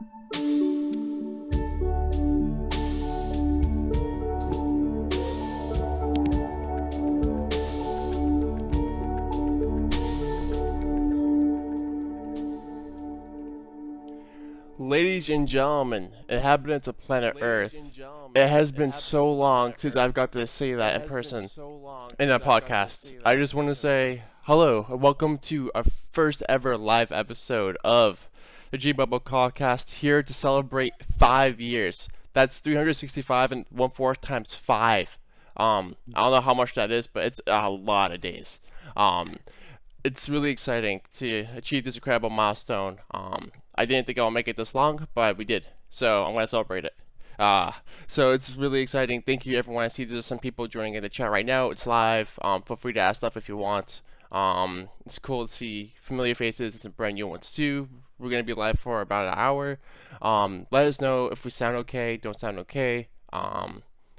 Ladies and gentlemen, inhabitants of planet Earth, it has been so long since I've got to say that in person in a podcast. I just want to say hello and welcome to our first ever live episode of the Dreambubble podcast, here to celebrate 5 years. That's 365 and 1/4 times 5. I don't know how much that is, but it's a lot of days. It's really exciting to achieve this incredible milestone. I didn't think I'll make it this long, but we did. So I'm going to celebrate it. So it's really exciting. Thank you, everyone. I see there's some people joining in the chat right now. It's live. Feel free to ask stuff if you want. It's cool to see familiar faces and some brand new ones too. We're going to be live for about an hour. Let us know if we sound okay, don't sound okay.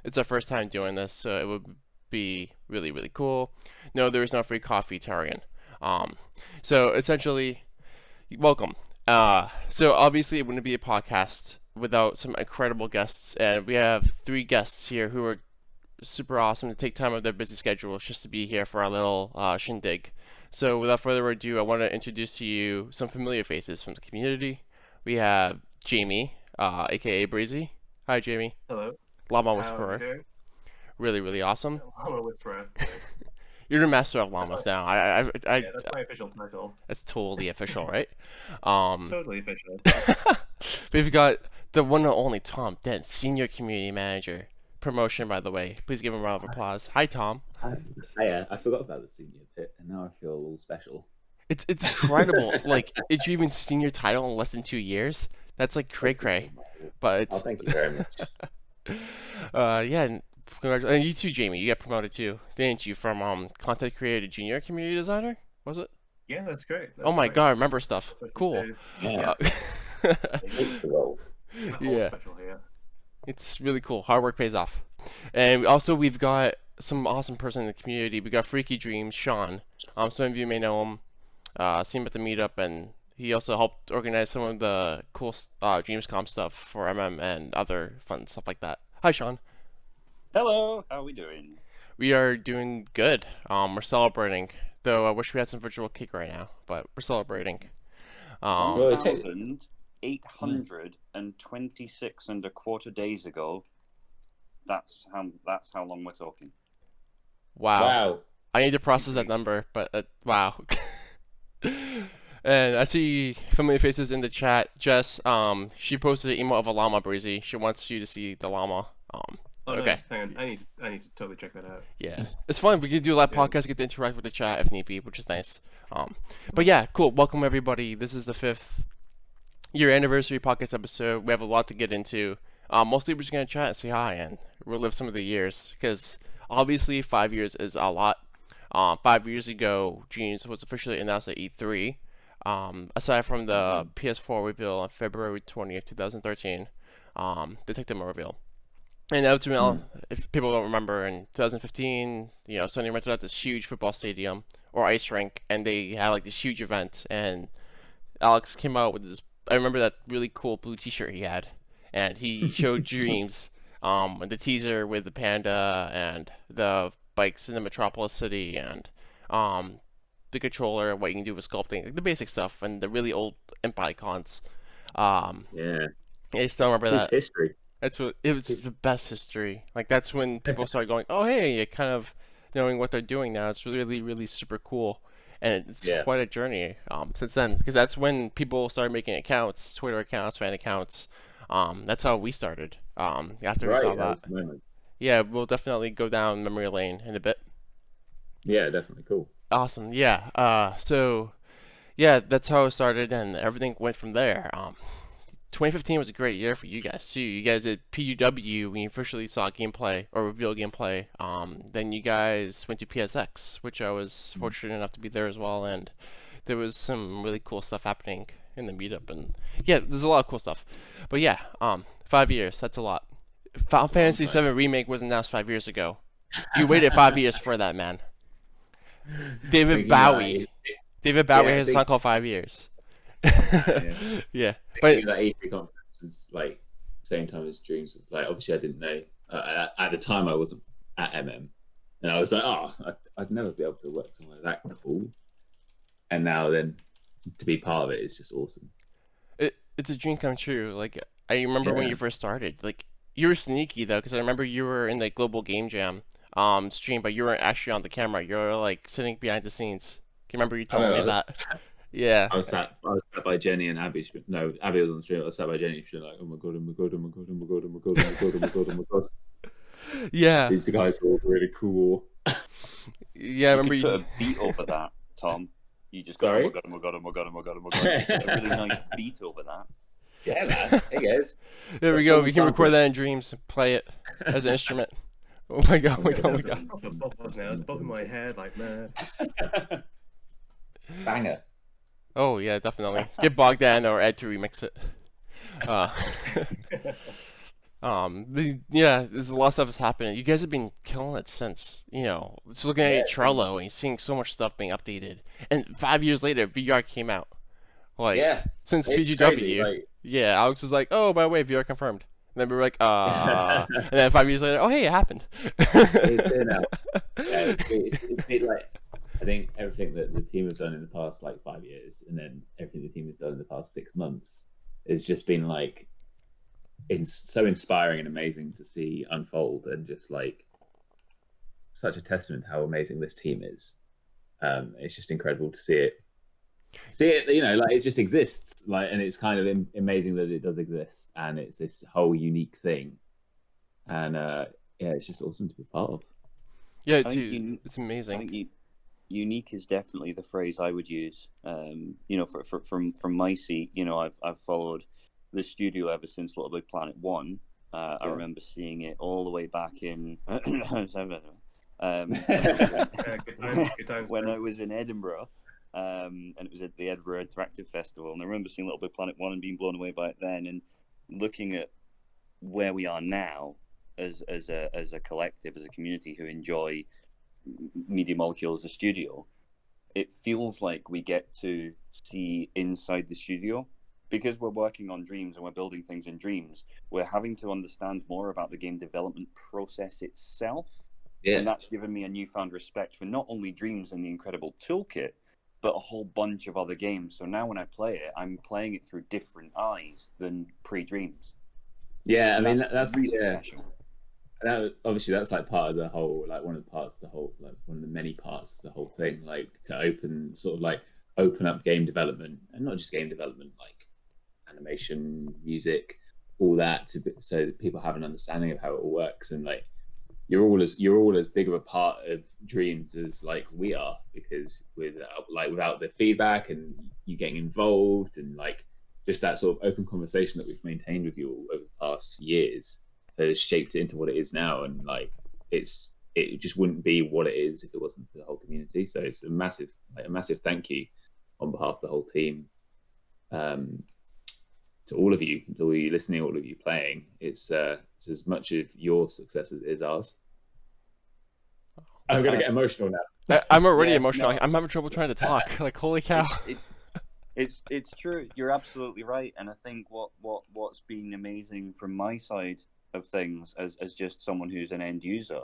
It's our first time doing this, so it would be really, really cool. No, there is no free coffee, Tarian. So essentially, welcome. So obviously it wouldn't be a podcast without some incredible guests, and we have 3 guests here who are super awesome to take time out of their busy schedules just to be here for our little shindig. So without further ado, I want to introduce to you some familiar faces from the community. We have Jamie, aka Breezy. Hi, Jamie. Hello. Llama Whisperer. Really, really awesome. Llama Whisperer. Yes. You're the master of llamas now. Yeah, that's my official title. That's totally official, right? Totally official. We've got the one and only Tom Dent, Senior Community Manager. Promotion, by the way. Please give him a round of applause. Hi, Tom. Hiya. I forgot about the senior bit, and now I feel all special. It's incredible. Like, did you even senior title in less than 2 years? That's like cray-cray. But it's... Oh, thank you very much. Yeah, and you too, Jamie. You got promoted too, didn't you? From content creator to junior community designer, was it? Yeah, that's great. Oh my god, I remember stuff. Cool. Yeah. Yeah. Special here. It's really cool. Hard work pays off. And also we've got some awesome person in the community. We got Freaky Dreams, Sean. Some of you may know him. Seen him at the meetup, and he also helped organize some of the cool Dreamscom stuff for MM and other fun stuff like that. Hi, Sean. Hello, how are we doing? We are doing good. We're celebrating. Though I wish we had some virtual cake right now, but we're celebrating. 1,826 and a quarter days ago. That's how long we're talking. Wow. I need to process that number, but wow. And I see familiar faces in the chat. Jess, she posted an emote of a llama, Breezy. She wants you to see the llama. Oh, okay. Nice. Hang on. I need to totally check that out. Yeah, it's fun. We can do a live podcast, get to interact with the chat if need be, which is nice. But yeah, cool. Welcome everybody. This is the 5th year anniversary podcast episode. We have a lot to get into. Mostly we're just gonna chat and say hi and relive some of the years, because obviously 5 years is a lot. 5 years ago, Dreams was officially announced at E3. Aside from the PS4 reveal on February 20th, 2013, the Tecmo reveal. And ultimately, if people don't remember, in 2015, Sony rented out this huge football stadium or ice rink, and they had like this huge event. And Alex came out with this. I remember that really cool blue T-shirt he had, and he showed Dreams, the teaser with the panda and the bikes in the Metropolis City, and the controller, what you can do with sculpting, like the basic stuff, and the really old imp icons. Yeah. I still remember that. History. That's what it was, the best history. Like, that's when people started going, oh hey, you're kind of knowing what they're doing now. It's really, really super cool, and it's quite a journey since then, because that's when people started making accounts, Twitter accounts, fan accounts. That's how we started. After we saw that. Yeah, we'll definitely go down memory lane in a bit. Yeah, definitely cool. Awesome. Yeah. So yeah, that's how it started, and everything went from there. 2015 was a great year for you guys too. You guys did PGW when you officially saw gameplay or reveal gameplay. Then you guys went to PSX, which I was fortunate enough to be there as well, and there was some really cool stuff happening in the meetup, and yeah, there's a lot of cool stuff. But yeah, 5 years, that's a lot. Final Fantasy VII Remake was announced 5 years ago. You waited 5 years for that, man. David Bowie has a song called 5 years. Yeah, But that E3 conference is like same time as Dreams. Like obviously I didn't know at the time I wasn't at MM, and I was like, oh, I'd never be able to work somewhere that cool. And now then to be part of it is just awesome. It's a dream come true. Like I remember when you first started. Like you were sneaky though, because I remember you were in the Global Game Jam stream, but you weren't actually on the camera. You were like sitting behind the scenes. Can you remember you telling me that? Yeah. I was sat by Jenny and Abby. No, Abby was on the stream. I was sat by Jenny. She was like, "Oh my god, oh my god, oh my god, oh my god, oh my god, oh my god, oh my god, oh my god." Yeah. These guys were all really cool. Yeah, I remember you could put a beat over that, Tom. You just Sorry? go, oh my god, oh my god, oh my god, oh my god, oh my god. A really nice beat over that. Yeah, man. Hey guys. There we go. We can record that in Dreams. Play it as an instrument. Oh my god! Oh my god! Oh my god! I was bobbing my head like mad. Banger. Oh yeah, definitely. Get Bogdan or Ed to remix it. Yeah, there's a lot of stuff that's happening. You guys have been killing it since, just looking at Trello and seeing so much stuff being updated. And 5 years later, VR came out. Like, since PGW. Crazy, like... Yeah, Alex was like, oh, by the way, VR confirmed. And then we were like, and then 5 years later, oh, hey, it happened. It's been out. Yeah, it's been like, I think everything that the team has done in the past like 5 years, and then everything the team has done in the past 6 months, has just been like, it's so inspiring and amazing to see unfold, and just like such a testament to how amazing this team is. It's just incredible to see it. Like it just exists, like, and it's kind of amazing that it does exist, and it's this whole unique thing, and it's just awesome to be part of. Yeah, dude, it's amazing. I think unique is definitely the phrase I would use. From my seat, I've followed the studio ever since Little Big Planet 1. I remember seeing it all the way back in Good times, when I was in Edinburgh, and it was at the Edinburgh Interactive Festival, and I remember seeing Little Big Planet 1 and being blown away by it then, and looking at where we are now as a collective, as a community who enjoy MediaMolecule as a studio. It feels like we get to see inside the studio. Because we're working on Dreams and we're building things in Dreams, we're having to understand more about the game development process itself. Yeah. And that's given me a newfound respect for not only Dreams and the incredible toolkit, but a whole bunch of other games. So now when I play it, I'm playing it through different eyes than pre-Dreams. Yeah, I mean, that's really special. Obviously, that's like part of the whole, like one of the parts of the whole, like one of the many parts of the whole thing, like to open up game development, and not just game development, like animation, music, all that, so that people have an understanding of how it all works. And like you're all as big of a part of Dreams as like we are, because without the feedback and you getting involved, and like just that sort of open conversation that we've maintained with you all over the past years has shaped it into what it is now. And like it just wouldn't be what it is if it wasn't for the whole community. So it's a massive thank you on behalf of the whole team, to all of you listening, all of you playing. It's as much of your success as it is ours. I'm gonna get emotional now. I'm already emotional. No. I'm having trouble trying to talk. Like, holy cow! It's true. You're absolutely right. And I think what's been amazing from my side of things, as just someone who's an end user,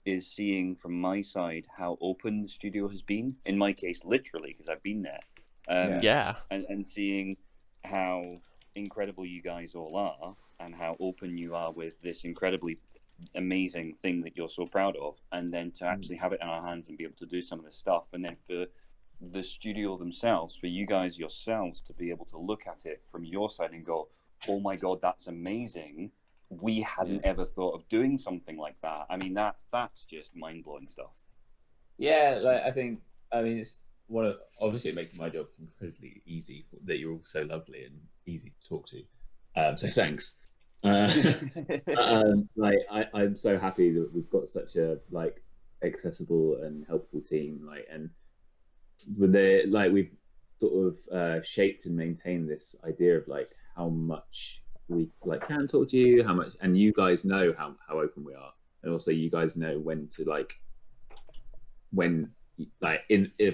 is seeing from my side how open the studio has been. In my case, literally, because I've been there. And seeing how incredible you guys all are, and how open you are with this incredibly amazing thing that you're so proud of, and then to actually have it in our hands and be able to do some of this stuff, and then for the studio themselves, for you guys yourselves to be able to look at it from your side and go, oh my god, that's amazing, we hadn't ever thought of doing something like that. I mean, that's just mind-blowing stuff. It's obviously it makes my job incredibly easy that you're all so lovely and easy to talk to. So thanks. I'm so happy that we've got such a like accessible and helpful team. Like, and we've sort of shaped and maintained this idea of like how much we like can talk to you, how much, and you guys know how open we are, and also you guys know when like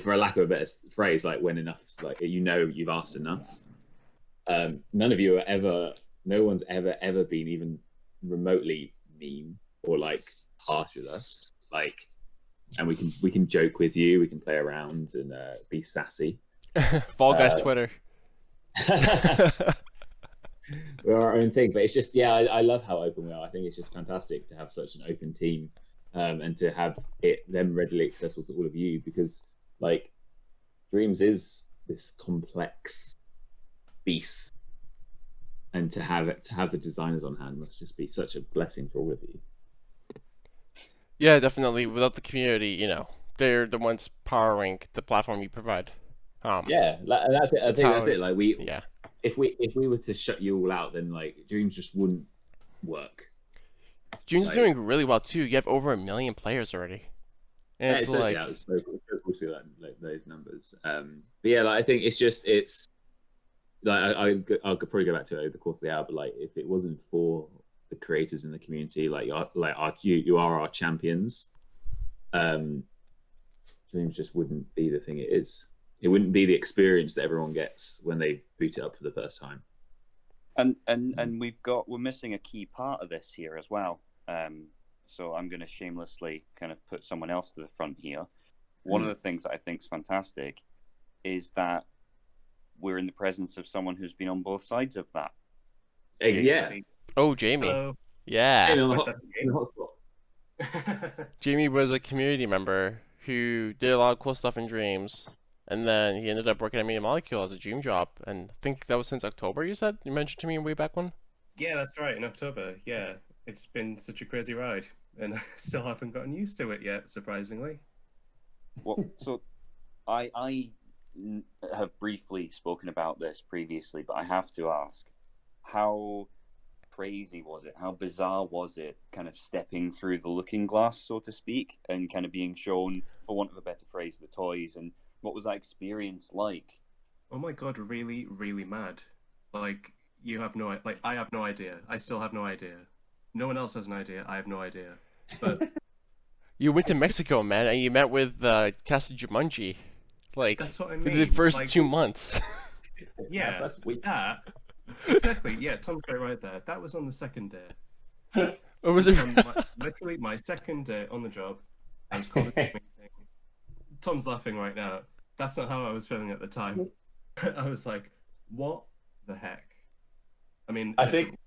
for a lack of a better phrase, like when enough, like you've asked enough. None of you are ever, no one's ever been even remotely mean or like harsh with us. Like, and we can joke with you, we can play around and be sassy. Fall Guys Twitter. We're our own thing, but it's just I love how open we are. I think it's just fantastic to have such an open team, and to have them readily accessible to all of you, because like Dreams is this complex beast, and to have the designers on hand must just be such a blessing for all of you. Yeah, definitely. Without the community, you know, they're the ones powering the platform you provide. Yeah, that's it. I think that's it. Like if we were to shut you all out, then like Dreams just wouldn't work. Dreams is doing really well too. You have over 1 million players already. And it's like, it's so cool to see that, like, those numbers. But yeah, like, I think it's like I could probably go back to it over the course of the hour, but like if it wasn't for the creators in the community, you are our champions. Dreams just wouldn't be the thing it is. It wouldn't be the experience that everyone gets when they boot it up for the first time. And we're missing a key part of this here as well. So I'm going to shamelessly kind of put someone else to the front here. One of the things that I think is fantastic is that we're in the presence of someone who's been on both sides of that. Yeah. Oh, Jamie. Hello. Yeah. Jamie on the hot spot. Jamie was a community member who did a lot of cool stuff in Dreams, and then he ended up working at MediaMolecule as a dream job, and I think that was since October, you said? You mentioned to me way back when? Yeah, that's right, in October. Yeah, it's been such a crazy ride, and I still haven't gotten used to it yet, surprisingly. Well, so I have briefly spoken about this previously, but I have to ask, how crazy was it? How bizarre was it, kind of stepping through the looking glass, so to speak, and kind of being shown, for want of a better phrase, the toys, and what was that experience like? Oh my god, really, really mad. Like, you have no, like, I have no idea. I still have no idea. No one else has an idea. I have no idea. But you went to Mexico, man, and you met with cast of Jumanji. Like, that's what I mean. the first like, 2 months. Yeah, that's weak. that. Exactly, yeah, Tom's right there. That was on the second day. Or was it? Literally my second day on the job. I was called a meeting. Tom's laughing right now. That's not how I was feeling at the time. I was like, what the heck? I mean, I think,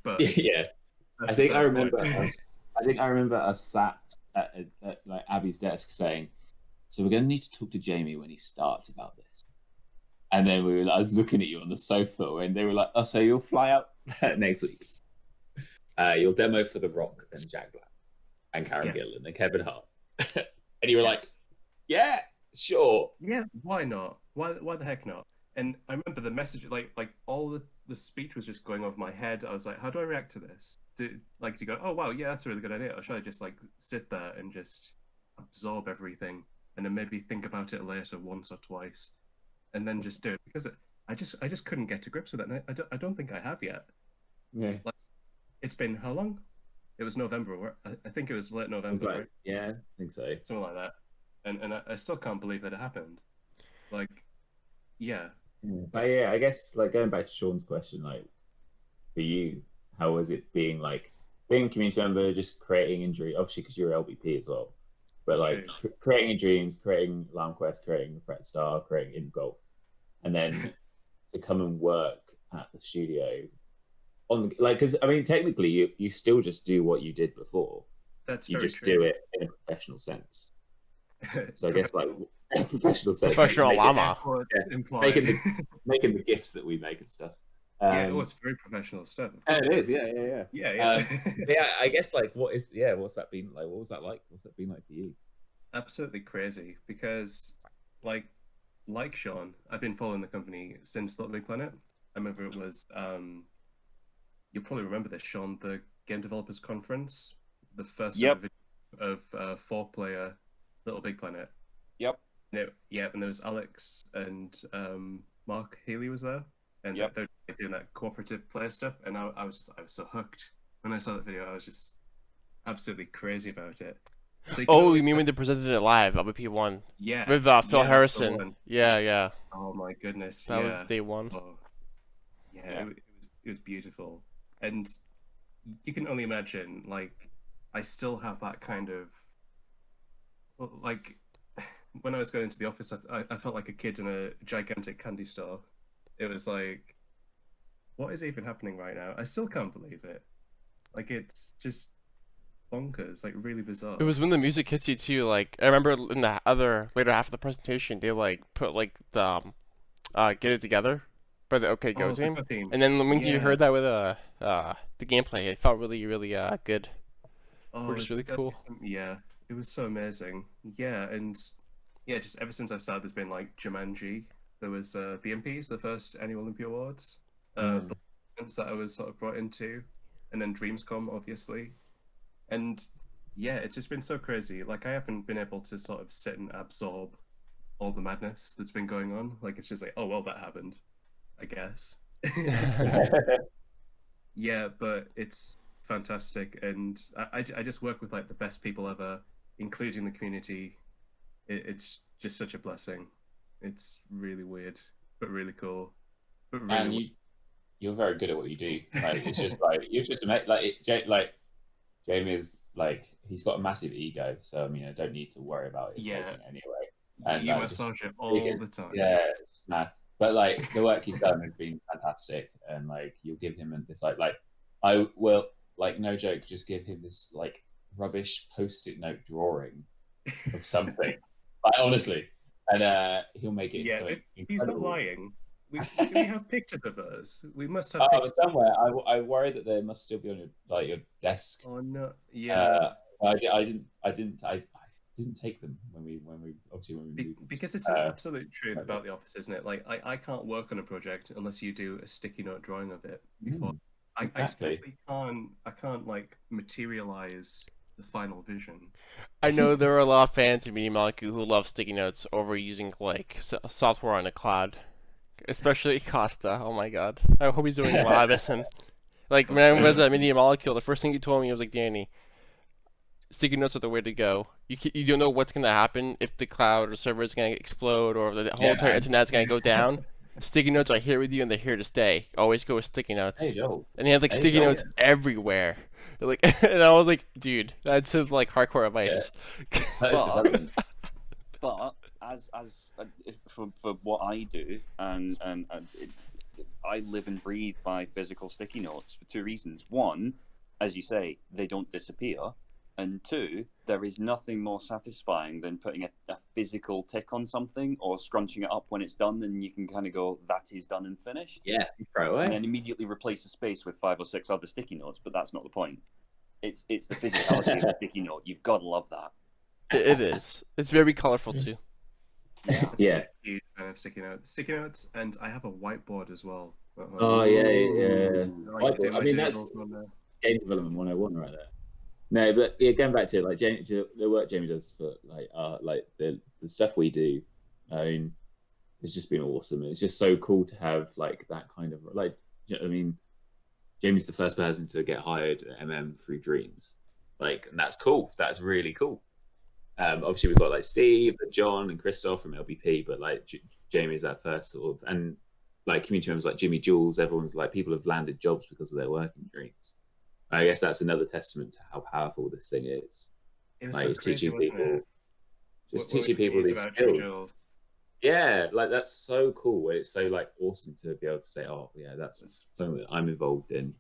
but yeah. I think I remember us sat at like Abby's desk saying, "So we're going to need to talk to Jamie when he starts about this." And then I was looking at you on the sofa, and they were like, "Oh, so you'll fly out next week? You'll demo for The Rock and Jack Black and Karen Gillan and Kevin Hart." And you were like, "Yeah, sure. Yeah, why not? Why the heck not?" And I remember the message, like all the speech was just going over my head. I was like, how do I react to this? Do you go, oh wow, yeah, that's a really good idea, or should I just like sit there and just absorb everything and then maybe think about it later once or twice and then just do it? Because I just couldn't get to grips with it, and I don't think I have yet. Yeah. Like, it's been how long? It was November. I think it was late November. Like, right? yeah, I think so. Something like that. And I still can't believe that it happened. Like, yeah. But yeah, I guess like going back to Sean's question, like for you, how was it being a community member, just creating in Dreams, obviously because you're LBP as well, but That's like creating in Dreams, creating Lamb Quest, creating Fret Star, creating In Golf, and then to come and work at the studio on because I mean technically you still just do what you did before. That's you very just true. do it in a professional sense. So I guess like professional sense, Professional llama. making the gifts that we make and stuff. It's very professional stuff. It is, yeah. Yeah. Yeah, I guess like what's that been like? What was that like? What's that been like for you? Absolutely crazy, because like Sean, I've been following the company since Little Big Planet. I remember it was you'll probably remember this, Sean, the Game Developers Conference, the first ever video of 4-player Little Big Planet. Yep. And there was Alex and Mark Healy was there, and they're doing that cooperative play stuff, and I was so hooked when I saw that video. I was just absolutely crazy about it. So you can Oh, only you mean when they presented it live, LVP1 yeah, with Phil yeah, that's the Harrison? one. Yeah, yeah, Oh my goodness, that was yeah. day one. Oh, yeah, Yeah. it was beautiful, and you can only imagine. Like, I still have that kind of like when I was going into the office, I felt like a kid in a gigantic candy store. It was like, what is even happening right now? I still can't believe it. Like, it's just bonkers, like really bizarre. It was when the music hits you too. Like I remember in the other later half of the presentation, they like put like the get it together by the OK Go Oh, the team, Go team. and then when you Yeah. heard that with the gameplay, it felt really really good. Oh, Which is really cool. yeah, it was so amazing. Yeah, and yeah, just ever since I started, there's been like Jumanji. There was the Impies, the first annual Olympia Awards. The events that I was sort of brought into, and then Dreamscom, obviously. And yeah, it's just been so crazy. Like I haven't been able to sort of sit and absorb all the madness that's been going on. Like it's just like, oh well, that happened, I guess. It's just, yeah, but it's fantastic, and I just work with like the best people ever, including the community. It's just such a blessing. It's really weird, but really cool, but really. And you're very good at what you do. Like it's just like you're just like Jamie is like he's got a massive ego, so I mean I don't need to worry about it Yeah. anyway. And You like, massage just it all the time. yeah, it's mad. But like the work he's done has been fantastic, and like you'll give him this like I will like no joke, just give him this like rubbish post-it note drawing of something. Like honestly, and he'll make it Yeah, so he's not incredible. lying. Do we have pictures of those? We must have Oh, pictures. somewhere. I worry that they must still be on your desk. Oh no, yeah. I didn't take them when we obviously when we moved. Because it's an absolute truth about the office, isn't it? Like I can't work on a project unless you do a sticky note drawing of it before. I exactly. simply can't like materialize the final vision. I know there are a lot of fans of MediaMolecule who love sticky notes over using like software on the cloud, especially Costa. Oh my god, I hope he's doing well. I miss him. Like when I was at MediaMolecule, the first thing he told me was like, Danny, sticky notes are the way to go. You don't know what's gonna happen if the cloud or server is gonna explode or the whole entire internet's gonna go down. Sticky notes are here with you and they're here to stay. Always go with sticky notes. Hey Joel. And he had like sticky notes everywhere. Like, and I was like, dude, that's some like hardcore advice. But as for what I do, and I live and breathe by physical sticky notes for two reasons. One, as you say, they don't disappear. And two, there is nothing more satisfying than putting a physical tick on something or scrunching it up when it's done, and you can kind of go, that is done and finished. Yeah, right away. And then immediately replace the space with 5 or 6 other sticky notes, but that's not the point. It's the physicality of the sticky note. You've got to love that. It is. It's very colorful too. Yeah. Huge fan of sticky notes, and I have a whiteboard as well. Oh yeah. Like, I mean that's game development 101 right there. No, but yeah, going back to like the work Jamie does for like the stuff we do, I mean, it's just been awesome. It's just so cool to have like that kind of like. You know, I mean, Jamie's the first person to get hired at through Dreams, like, and that's cool. That's really cool. Obviously we've got like Steve, and John, and Christoph from LBP, but like Jamie's that first sort of, and like community members like Jimmy Jules. Everyone's like people have landed jobs because of their work in Dreams. I guess that's another testament to how powerful this thing is. It was like so it's crazy, teaching people, it? just teaching people these skills. Yeah, like that's so cool. It's so like awesome to be able to say, "Oh, yeah, that's something that I'm involved in."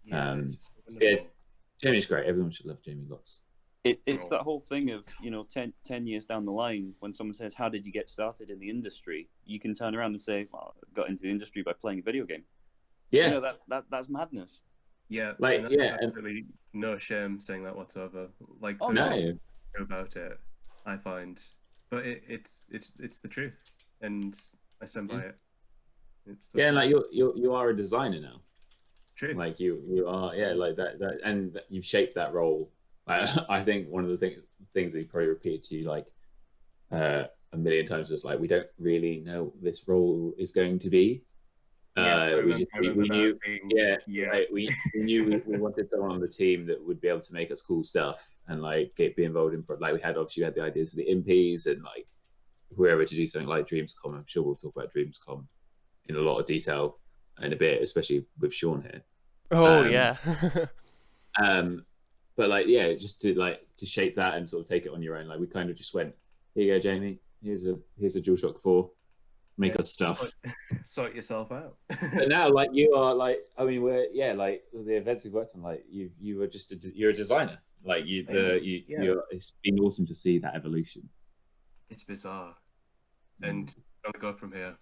Yeah, Jamie's great. Everyone should love Jamie lots. It's that whole thing of 10 years down the line, when someone says, "How did you get started in the industry?" You can turn around and say, "Well, I got into the industry by playing a video game." Yeah, that's madness. Yeah, like and really no shame saying that whatsoever. Like, no, about it, I find, but it's the truth, and I stand by it. It's like you are a designer now. Truth. Like you are, like that, and you've shaped that role. I think one of the things we probably repeated to you like a million times was like, we don't really know what this role is going to be. remember we that knew, being, yeah, like, we knew we wanted someone on the team that would be able to make us cool stuff and like be involved in, like, we had the ideas for the MPs and like if we were able to do something like Dreamscom. I'm sure we'll talk about Dreamscom in a lot of detail in a bit, especially with Sean here. Oh Um, yeah. but like, yeah, just to shape that and sort of take it on your own. Like, we kind of just went, here you go, Jamie. Here's a DualShock 4. Make us stuff. Sort yourself out. But now, like, you are like, I mean, like the events we've worked on. Like, you were just you're a designer. Like, it's been awesome to see that evolution. It's bizarre, and I'll go from here.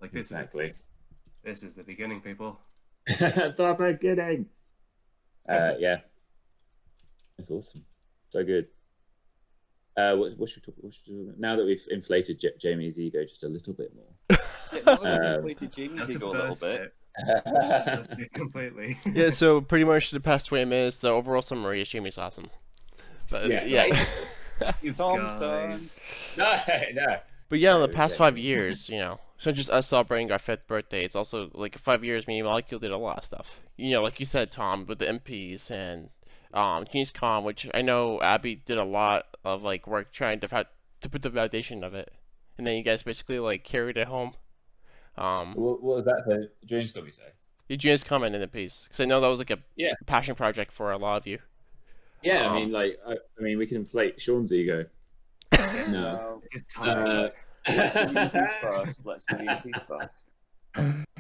Like, this is the beginning, people. The beginning. Yeah, it's awesome. So good. What should we talk? Now that we've inflated Jamie's ego just a little bit more. Inflated Jamie's ego a little bit. Completely. Yeah, so pretty much the past 20 minutes, the overall summary is Jamie's awesome. But yeah. You Tom's guys. No. But yeah, in the past 5 years, so just us celebrating our 5th birthday, it's also like 5 years, MediaMolecule did a lot of stuff. Like you said, Tom, with the MPs and Gamescom, which I know Abby did a lot of like work trying to put the foundation of it, and then you guys basically like carried it home. What was that for Dreamscom, you say? Did you guys comment in the piece? Because I know that was like a passion project for a lot of you. Yeah, I mean, like, I mean, we can inflate Sean's ego. No. Just Let's do the MPs first. Let's do the MPs first.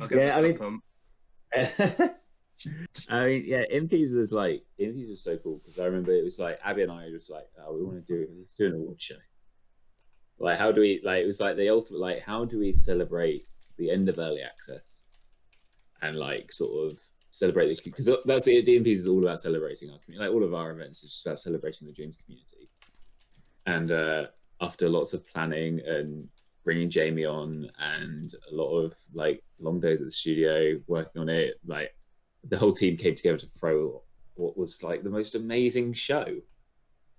Okay, I mean, yeah, MPs was so cool because I remember it was like Abby and I were just like, oh, let's do an award show. Like, how do we, like, it was like the ultimate, like, how do we celebrate the end of early access and like sort of celebrate the, because that's it, the MPs is all about celebrating our community. Like, all of our events is just about celebrating the Dreams community. And after lots of planning and bringing Jamie on and a lot of like long days at the studio working on it, like the whole team came together to throw what was like the most amazing show.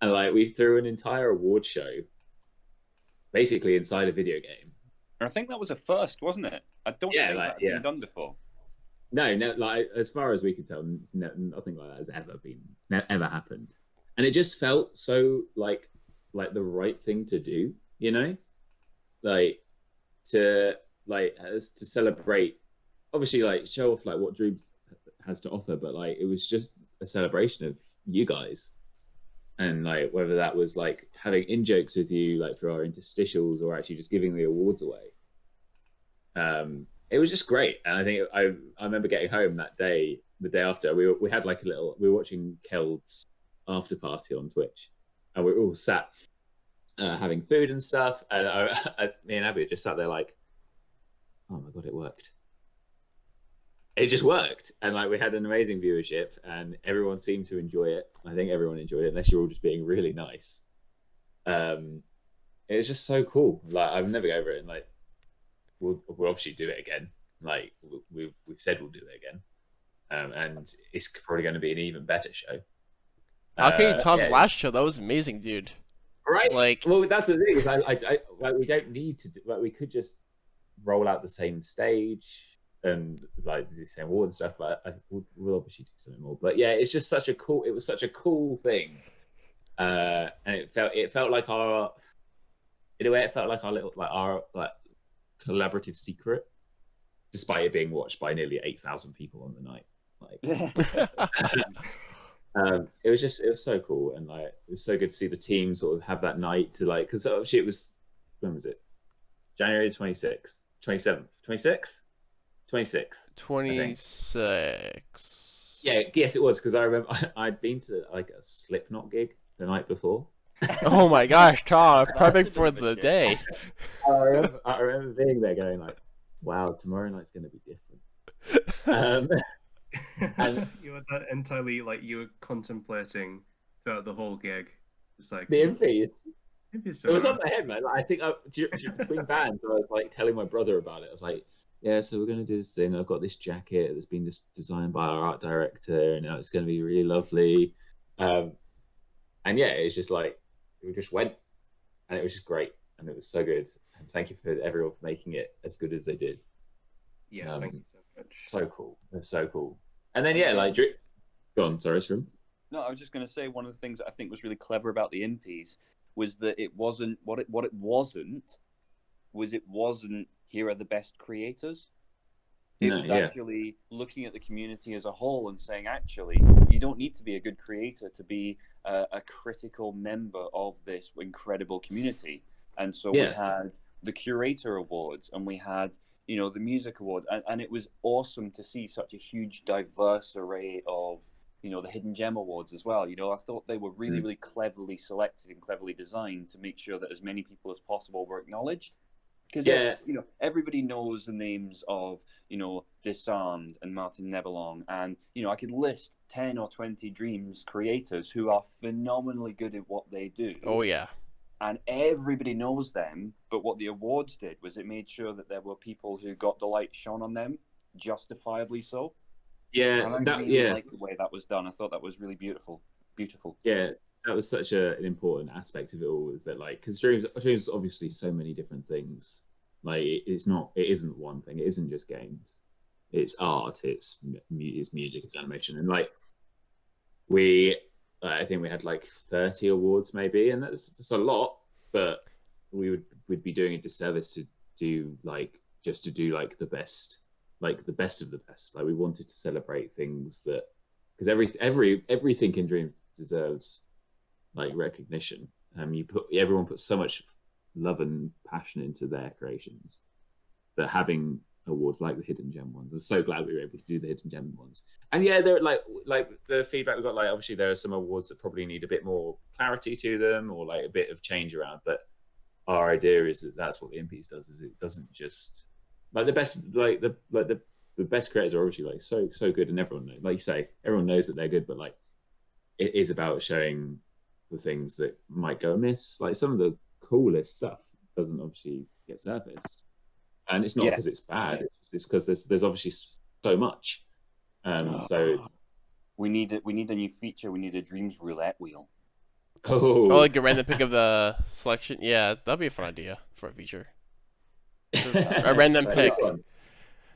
And like we threw an entire award show basically inside a video game. And I think that was a first, wasn't it? I don't think that had been done before. No, like as far as we can tell, nothing like that has ever happened. And it just felt so like the right thing to do, like to celebrate, obviously, like show off like what Dreams has to offer, but like it was just a celebration of you guys, and like whether that was like having in jokes with you like through our interstitials or actually just giving the awards away. It was just great, and I think I remember getting home that day, the day after we had like we were watching Keld's after party on Twitch, and we were all sat having food and stuff, and me and Abby just sat there like, oh my god, it worked. It just worked, and like we had an amazing viewership, and everyone seemed to enjoy it. I think everyone enjoyed it, unless you're all just being really nice. It was just so cool. Like I've never got over it, and like we'll obviously do it again. Like we've said we'll do it again, and it's probably going to be an even better show. How can you top last show? That was amazing, dude. Right? Like, well, that's the thing. Is I like we don't need to do. Like, we could just roll out the same stage and like the same award and stuff. But we'll obviously do something more. But yeah, it's just such a cool. It was such a cool thing, and it felt like our. In a way, it felt like our collaborative secret, despite it being watched by nearly 8,000 people on the night. Like, it was so cool, and like it was so good to see the team sort of have that night to like, because actually it was, when was it? January 26th, 27th, 26th, 26th, 26. Yeah, yes, it was, because I remember I'd been to like a Slipknot gig the night before. Oh my gosh, Tom, perfect for the day. I remember being there going like, wow, tomorrow night's going to be different. And you were that entirely like you were contemplating throughout the whole gig. It's like the MPs. It was on my head, man. Like, I think between bands, I was like telling my brother about it. I was like, yeah, so we're going to do this thing. I've got this jacket that's been just designed by our art director, and it's going to be really lovely. And yeah, it's just like, we just went, and it was just great, and it was so good. And thank you for everyone for making it as good as they did. Yeah, thank you so much. So cool. They're so cool. And then yeah, like go on, sorry, Shrim. No, I was just going to say one of the things that I think was really clever about the impies was that it wasn't what it wasn't here are the best creators. It was actually looking at the community as a whole and saying, actually, you don't need to be a good creator to be a critical member of this incredible community. And so we had the Curator Awards and we had, the Music Awards. And it was awesome to see such a huge, diverse array of, the Hidden Gem Awards as well. I thought they were really, really cleverly selected and cleverly designed to make sure that as many people as possible were acknowledged. Because everybody knows the names of Disarmed and Martin Nebelong, and I could list 10 or 20 Dreams creators who are phenomenally good at what they do. Oh yeah, and everybody knows them. But what the awards did was it made sure that there were people who got the light shone on them, justifiably so. Yeah, and I really liked the way that was done. I thought that was really beautiful. Yeah. That was such an important aspect of it all, is that because Dreams is obviously so many different things. Like it isn't one thing. It isn't just games. It's art. It's music. It's animation. And I think we had 30 awards maybe, and that's a lot. But we'd be doing a disservice to do the best, the best of the best. We wanted to celebrate things that, because everything in Dreams deserves recognition. Everyone puts so much love and passion into their creations that having awards like the Hidden Gem ones, I'm so glad we were able to do the Hidden Gem ones. And yeah, they're the feedback we got, obviously there are some awards that probably need a bit more clarity to them or a bit of change around, but our idea is that that's what the MPs does, is it doesn't just the best the best creators are obviously so good, and everyone knows, you say, everyone knows that they're good, but it is about showing the things that might go amiss. Some of the coolest stuff doesn't obviously get surfaced, and it's not because it's bad. It's because there's obviously so much. So we need a new feature. We need a Dreams roulette wheel. Oh, a random pick of the selection. Yeah, that'd be a fun idea for a feature. A random pick.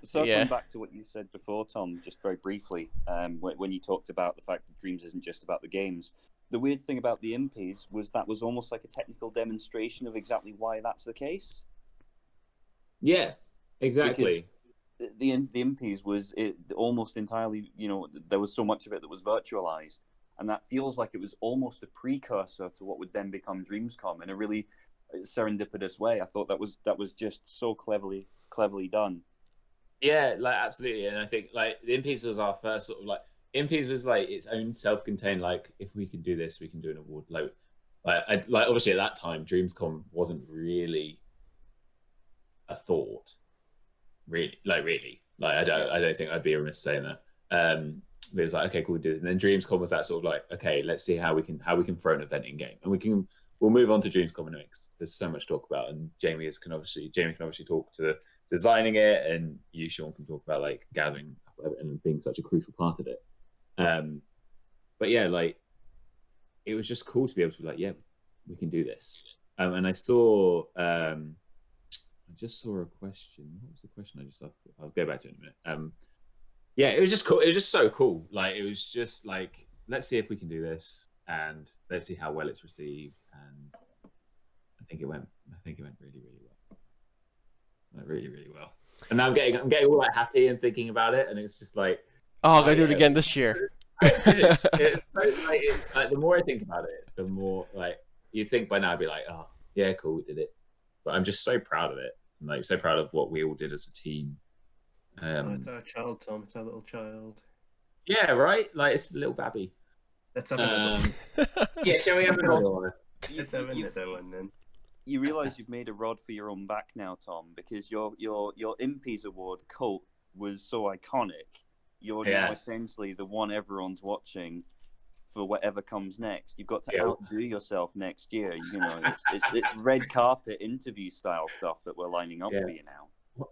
Circling back to what you said before, Tom, just very briefly, when you talked about the fact that Dreams isn't just about the games. The weird thing about the impies was that was almost like a technical demonstration of exactly why that's the case. Yeah, exactly. Because the impies was almost entirely, there was so much of it that was virtualized, and that feels like it was almost a precursor to what would then become Dreamscom in a really serendipitous way. I thought that was just so cleverly done. Yeah, absolutely, and I think the impies was our first sort of Impies was its own self-contained, if we can do this, we can do an award. Obviously at that time, Dreamscom wasn't really a thought. Really. I don't think I'd be remiss saying that. But it was okay, cool, we'll do it. And then Dreamscom was that sort of okay, let's see how we can throw an event in game, and we'll move on to Dreamscom in a mix. There's so much to talk about, and Jamie can obviously talk to designing it, and you, Sean, can talk about gathering and being such a crucial part of it. But yeah, it was just cool to be able to be we can do this. And I saw I just saw a question. What was the question? I'll go back to it in a minute. Yeah, it was just cool. It was just so cool. It was just let's see if we can do this, and let's see how well it's received. And I think it went really, really well. Really, really well. And now I'm getting all happy and thinking about it, and it's just I'll go do it again this year. It's the more I think about it, the more you think by now I'd be oh yeah, cool, we did it. But I'm just so proud of it, and so proud of what we all did as a team. It's our child, Tom. It's our little child. Yeah, right. It's a little babby. Let's have another one. Yeah, shall we have another one? Let's have another one then. You realise you've made a rod for your own back now, Tom, because your Impies Award coat was so iconic. You're now essentially the one everyone's watching for whatever comes next. You've got to outdo yourself next year. It's red carpet interview style stuff that we're lining up for you now.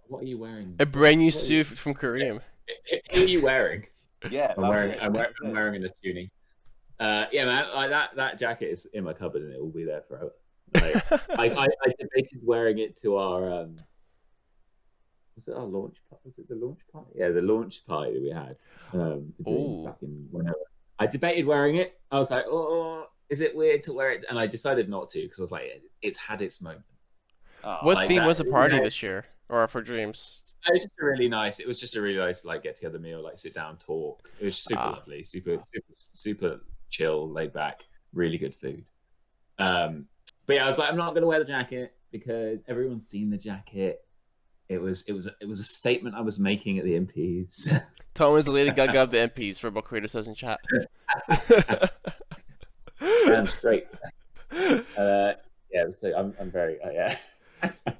What are you wearing? A brand new suit from Kareem. Who are you wearing? Yeah, I'm wearing a tuning. Yeah, man, that jacket is in my cupboard and it will be there forever. I debated wearing it to our was it our launch party? Was it the launch party? Yeah, the launch party that we had for Dreams Ooh. back in whenever. I debated wearing it. I was like, oh, is it weird to wear it? And I decided not to because I was like, it's had its moment. What Like theme that, was the party you know, this year, or for Dreams? it was just a really nice. It was just a really nice like get together meal, like sit down, talk. It was super Ah. lovely, super chill, laid back, really good food. But yeah, I was like, I'm not gonna wear the jacket because everyone's seen the jacket. It was a statement I was making at the MPs. Tom is the Lady Gaga of the MPs for Book Creator Says in chat. Damn straight. Yeah, so I'm very yeah.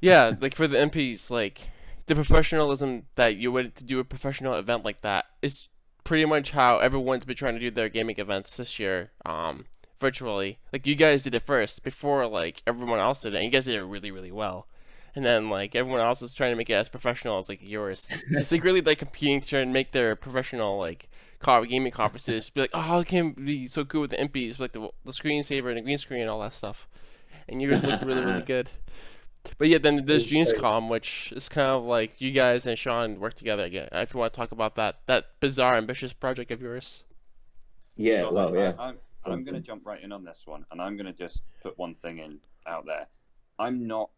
Yeah, like for the MPs, like the professionalism that you would to do a professional event like that is pretty much how everyone's been trying to do their gaming events this year, virtually. Like you guys did it first before like everyone else did it, and you guys did it really, really well. And then like everyone else is trying to make it as professional as like yours. So secretly like competing to try and make their professional like gaming conferences be like, oh, how can it be so good with the MPs, like the screensaver and the green screen and all that stuff. And yours looked really, really good. But yeah, then there's Dreamscom, which is kind of like you guys and Sean work together again. If you want to talk about that bizarre, ambitious project of yours. Yeah, So well, yeah. I'm going to jump right in on this one, and I'm going to just put one thing in out there. I'm not.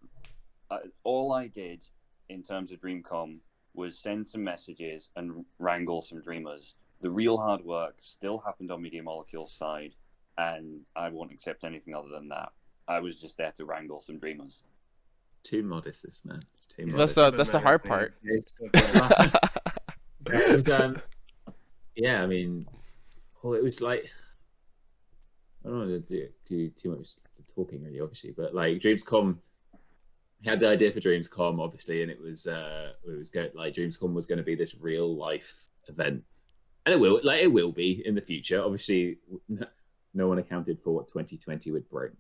All I did in terms of Dreamcom was send some messages and wrangle some dreamers. The real hard work still happened on MediaMolecule's side, and I won't accept anything other than that. I was just there to wrangle some dreamers. Too modest, this man. It's too That's modest. the hard part. It was, yeah, I mean, well, it was like I don't want to do too much talking, really, obviously, but like Dreamscom. We had the idea for Dreamscom, obviously, and it was good. Like Dreamscom was going to be this real life event, and it will be in the future. Obviously, no one accounted for what 2020 would bring.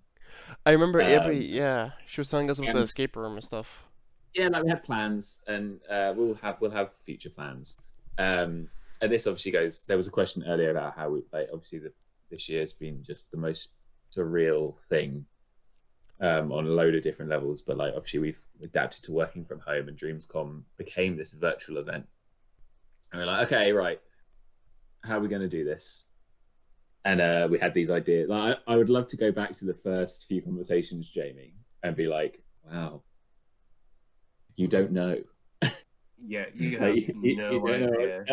I remember Avery, yeah, she was telling us about the escape room and stuff. Yeah, like we had plans, and we'll have future plans. And this obviously goes. There was a question earlier about how we like. Obviously, this year's been just the most surreal thing. On a load of different levels, but like obviously we've adapted to working from home, and Dreamscom became this virtual event. And we're like, okay, right, how are we going to do this? And we had these ideas. Like, I would love to go back to the first few conversations, Jamie, and be like, wow, you don't know. Yeah, you have no idea.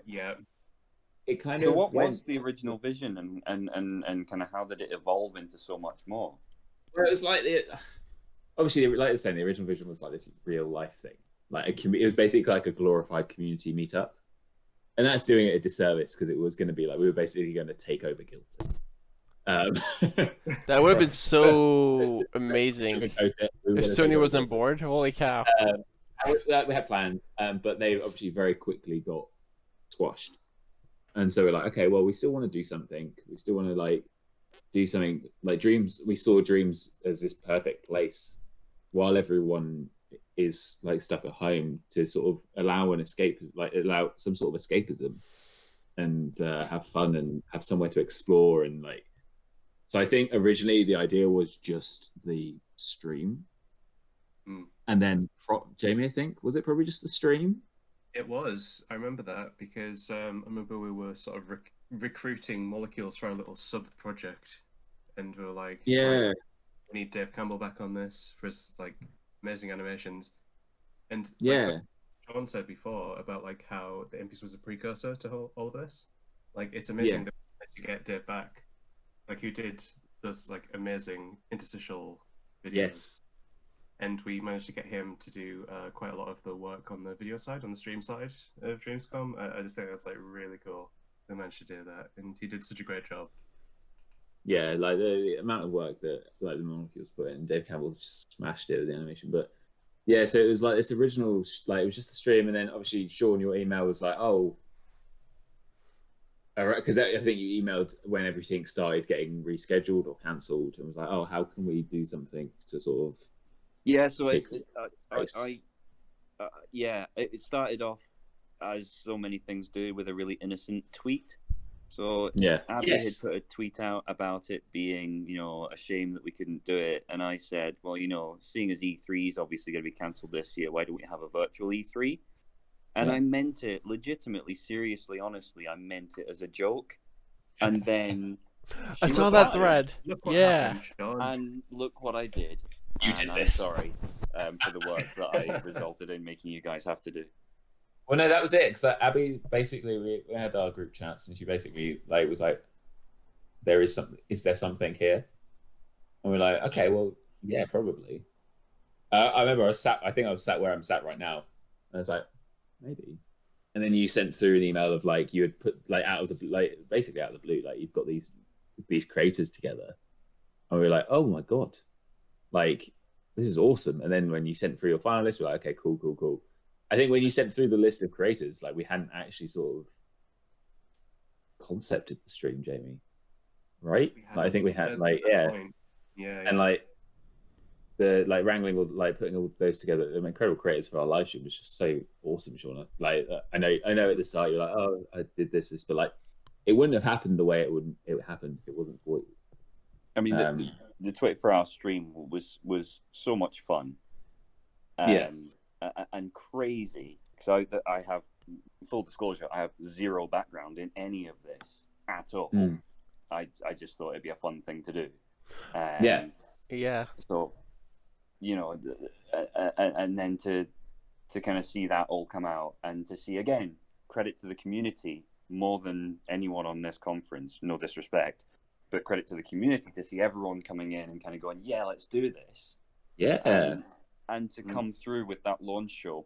Yeah. It kind So of what was the original vision, and kind of how did it evolve into so much more? Well, it was like obviously, like I was saying, the original vision was like this real life thing. Like it was basically like a glorified community meetup, and that's doing it a disservice because it was going to be like we were basically going to take over Guildford. That would have been so amazing if Sony was on board. Holy cow! We had plans, but they obviously very quickly got squashed. And so we're like, okay, well, we still want to do something. We still want to like do something like Dreams. We saw Dreams as this perfect place while everyone is like stuck at home to sort of allow allow some sort of escapism and have fun and have somewhere to explore. And like, so I think originally the idea was just the stream. And then Jamie, I think, was it probably just the stream? It was. I remember that because I remember we were sort of recruiting molecules for our little sub project, and we were like, yeah, we need Dave Campbell back on this for his like amazing animations. And yeah, like Sean said before about like how the MPs was a precursor to all of this. Like it's amazing that you get Dave back, like who did those like amazing interstitial videos. Yes. And we managed to get him to do quite a lot of the work on the video side, on the stream side of Dreamscom. I just think that's like really cool. They managed to do that, and he did such a great job. Yeah, like the amount of work that like the molecules put in, Dave Campbell just smashed it with the animation. But yeah, so it was like this original, like it was just the stream, and then obviously Sean, your email was like, oh, because I think you emailed when everything started getting rescheduled or cancelled, and was like, oh, how can we do something to sort of yeah, so it started off as so many things do with a really innocent tweet, So Yeah. Abby Yes. had put a tweet out about it being, a shame that we couldn't do it. And I said, well, seeing as E3 is obviously going to be cancelled this year, why don't we have a virtual E3? And Yeah. I meant it legitimately, seriously, honestly. I meant it as a joke. And then I she saw that replied, thread. Look what Yeah. happened, Sean. and look what I did. You And did I'm this. sorry for the work that I resulted in making you guys have to do. Well, no, that was it. Because Abby, basically, we had our group chats, and she basically was like, "There is something. Is there something here?" And we're like, "Okay, well, yeah, probably." I remember I think I was sat where I'm sat right now, and I was like, "Maybe." And then you sent through an email of like you had put like basically out of the blue, like you've got these creators together, and we were like, "Oh my god, like this is awesome!" And then when you sent through your finalists, we're like, "Okay, cool, cool, cool." I think when you sent through the list of creators, like we hadn't actually sort of concepted the stream, Jamie, right? Like, I think we had and like the wrangling or putting all those together, incredible creators for our live stream was just so awesome, Shauna. Like I know at the start you're like, oh, I did this, but like it wouldn't have happened the way it happened if it wasn't for you. I mean, the 24-hour stream was so much fun. And crazy, because I have, full disclosure, I have zero background in any of this at all. I just thought it'd be a fun thing to do. Yeah. So, and then to kind of see that all come out, and to see, again, credit to the community more than anyone on this conference, no disrespect, but credit to the community to see everyone coming in and kind of going, yeah, let's do this. Yeah. And to come through with that launch show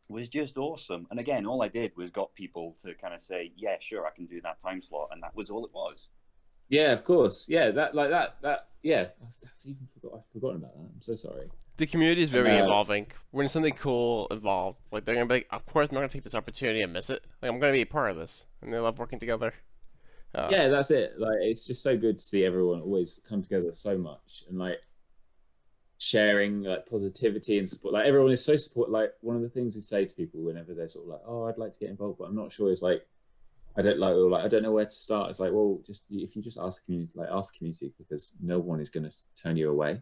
was just awesome. And again, all I did was got people to kind of say, yeah, sure, I can do that time slot. And that was all it was. Yeah, of course. Yeah, that yeah. I've forgotten about that. I'm so sorry. The community is very evolving. When something cool evolves, like they're gonna be like, of course I'm not gonna take this opportunity and miss it. Like I'm gonna be a part of this. And they love working together. Yeah, that's it. Like it's just so good to see everyone always come together so much and like sharing like positivity and support. Like everyone is so support. Like one of the things we say to people whenever they're sort of like, "Oh, I'd like to get involved, but I'm not sure." It's like I don't like, or like I don't know where to start. It's like, well, just if you just ask the community, ask the community, because no one is going to turn you away.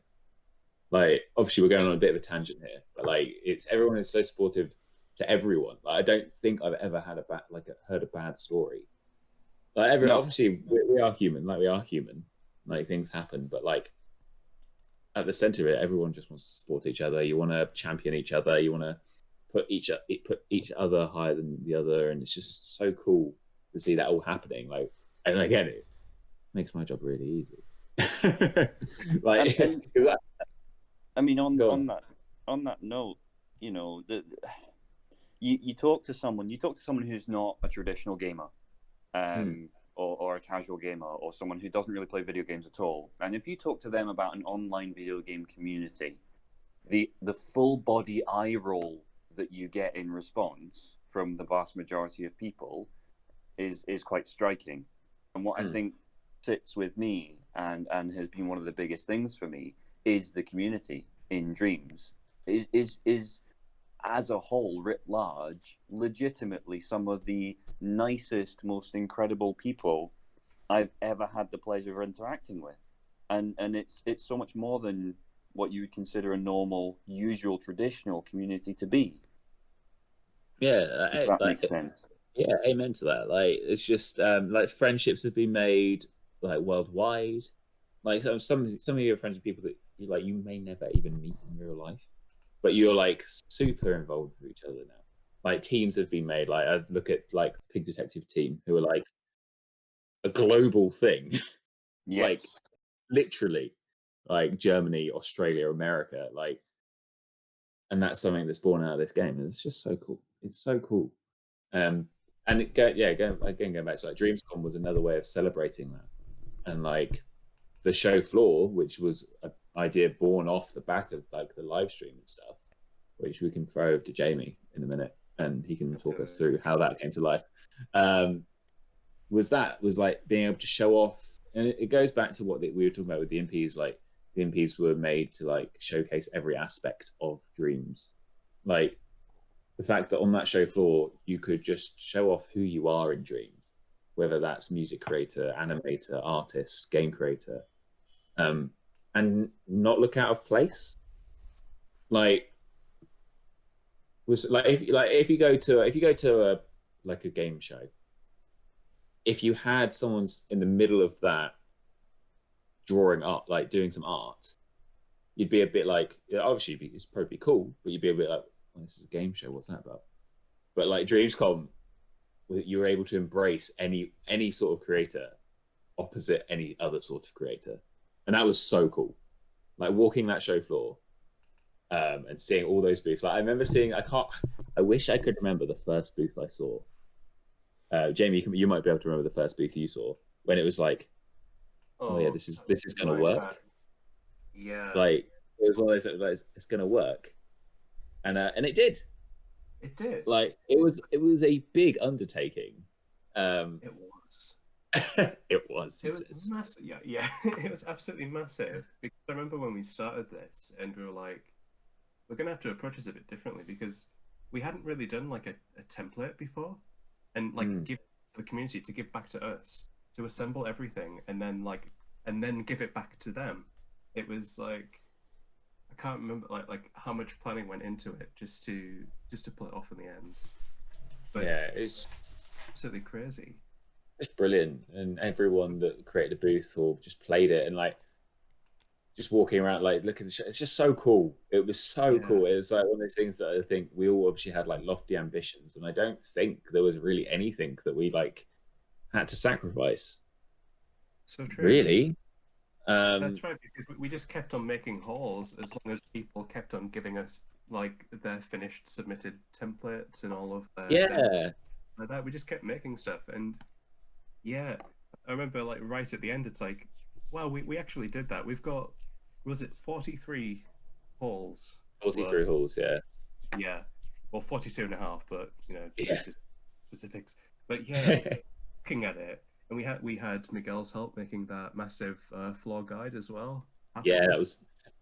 Like obviously we're going on a bit of a tangent here, but like everyone is so supportive to everyone. Like I don't think I've ever had heard a bad story. Like obviously we are human. Like we are human. Like things happen, but like at the center of it, everyone just wants to support each other. You want to champion each other. You want to put each other higher than the other, and it's just so cool to see that all happening. Like, and again, it makes my job really easy. Like, I mean, on that note, you talk to someone who's not a traditional gamer, or a casual gamer, or someone who doesn't really play video games at all, and if you talk to them about an online video game community, the full body eye roll that you get in response from the vast majority of people is quite striking. And what I think sits with me and has been one of the biggest things for me is the community in Dreams is as a whole, writ large, legitimately some of the nicest, most incredible people I've ever had the pleasure of interacting with. And it's so much more than what you would consider a normal, usual, traditional community to be. Yeah, if that makes sense. Yeah, amen to that. Like it's just like friendships have been made like worldwide. Like some of your friends are people that you may never even meet in real life, but you're like super involved with each other now. Like teams have been made. Like I look at like Pig Detective team, who are like a global thing. Yes. Like literally, like Germany, Australia, America, like, and that's something that's born out of this game. And it's just so cool. It's so cool. And going back to like Dreamscom was another way of celebrating that, and like the show floor, which was an idea born off the back of like the live stream and stuff, which we can throw over to Jamie in a minute, and he can talk us through how that came to life. Was like being able to show off, and it goes back to what we were talking about with the MPs. Like the MPs were made to like showcase every aspect of Dreams, like the fact that on that show floor you could just show off who you are in Dreams, whether that's music creator, animator, artist, game creator, and not look out of place. Like, was like if you go to a like a game show, if you had someone's in the middle of that drawing art, like doing some art, you'd be a bit like, obviously it's probably cool, but you'd be a bit like, oh, this is a game show, what's that about? But like Dreamscom, you were able to embrace any sort of creator opposite any other sort of creator, and that was so cool. Like walking that show floor, and seeing all those booths. Like I remember seeing, I wish I could remember the first booth I saw. Jamie, you might be able to remember the first booth you saw when it was like, oh yeah, this is gonna work. Yeah, like it was one of those like, it's gonna work, and it did. It did. Like it was a big undertaking. It was. It was. It was massive. Yeah. It was absolutely massive. Because I remember when we started this, and we were like, we're gonna have to approach this a bit differently because we hadn't really done like a template before, and like give the community to give back to us to assemble everything, and then give it back to them. It was like, I can't remember like how much planning went into it just to pull it off in the end. But yeah, it's absolutely crazy. It's brilliant, and everyone that created the booth or just played it, and like just walking around, like looking at the show, it's just so cool. It was so cool. It was like one of those things that I think we all obviously had like lofty ambitions, and I don't think there was really anything that we like had to sacrifice. So true. Really. That's right, because we just kept on making hauls as long as people kept on giving us like their finished submitted templates and all of their like that. We just kept making stuff, and yeah, I remember like right at the end, it's like, wow, we actually did that. We've got, was it 43 hauls? 43 hauls, yeah. Yeah, well, 42 and a half, but you know, just specifics. But yeah, looking at it. And we had Miguel's help making that massive floor guide as well. Yeah,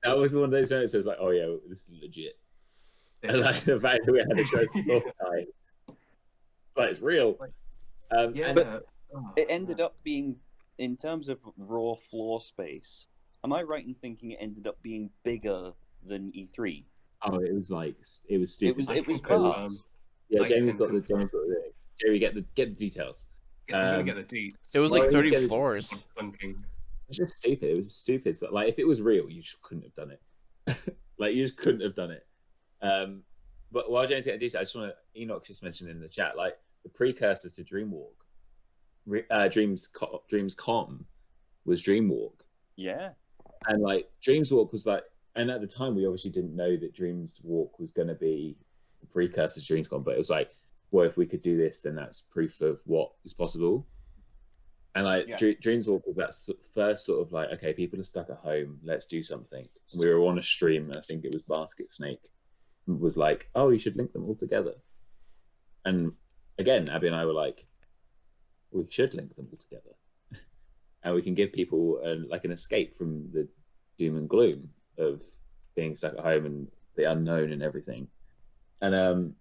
that was one of those moments where it was like, oh yeah, this is legit. And like the fact that we had a show floor guide, but it's real. But it ended up being, in terms of raw floor space, am I right in thinking it ended up being bigger than E3? Oh, it was stupid. It was vast. Yeah, Jamie's got the Jamie, get the details. I'm gonna get the deets. It was like 30 floors. It's just stupid. It was stupid. So, like if it was real, you just couldn't have done it. Like you just couldn't have done it. But while James getting details, I just want to, Enoch just mentioned in the chat, like the precursors to Dreamwalk, Dreamscom was Dreamwalk. Yeah. And like Dreamswalk was like, and at the time we obviously didn't know that Dreamswalk was going to be the precursor to Dreamscom, but it was like, well, if we could do this, then that's proof of what is possible. And like Dreamswalk was that first sort of like, okay, people are stuck at home, let's do something. And we were on a stream, and I think it was Basket Snake was like, oh, you should link them all together. And again, Abby and I were like, we should link them all together, and we can give people like an escape from the doom and gloom of being stuck at home and the unknown and everything. And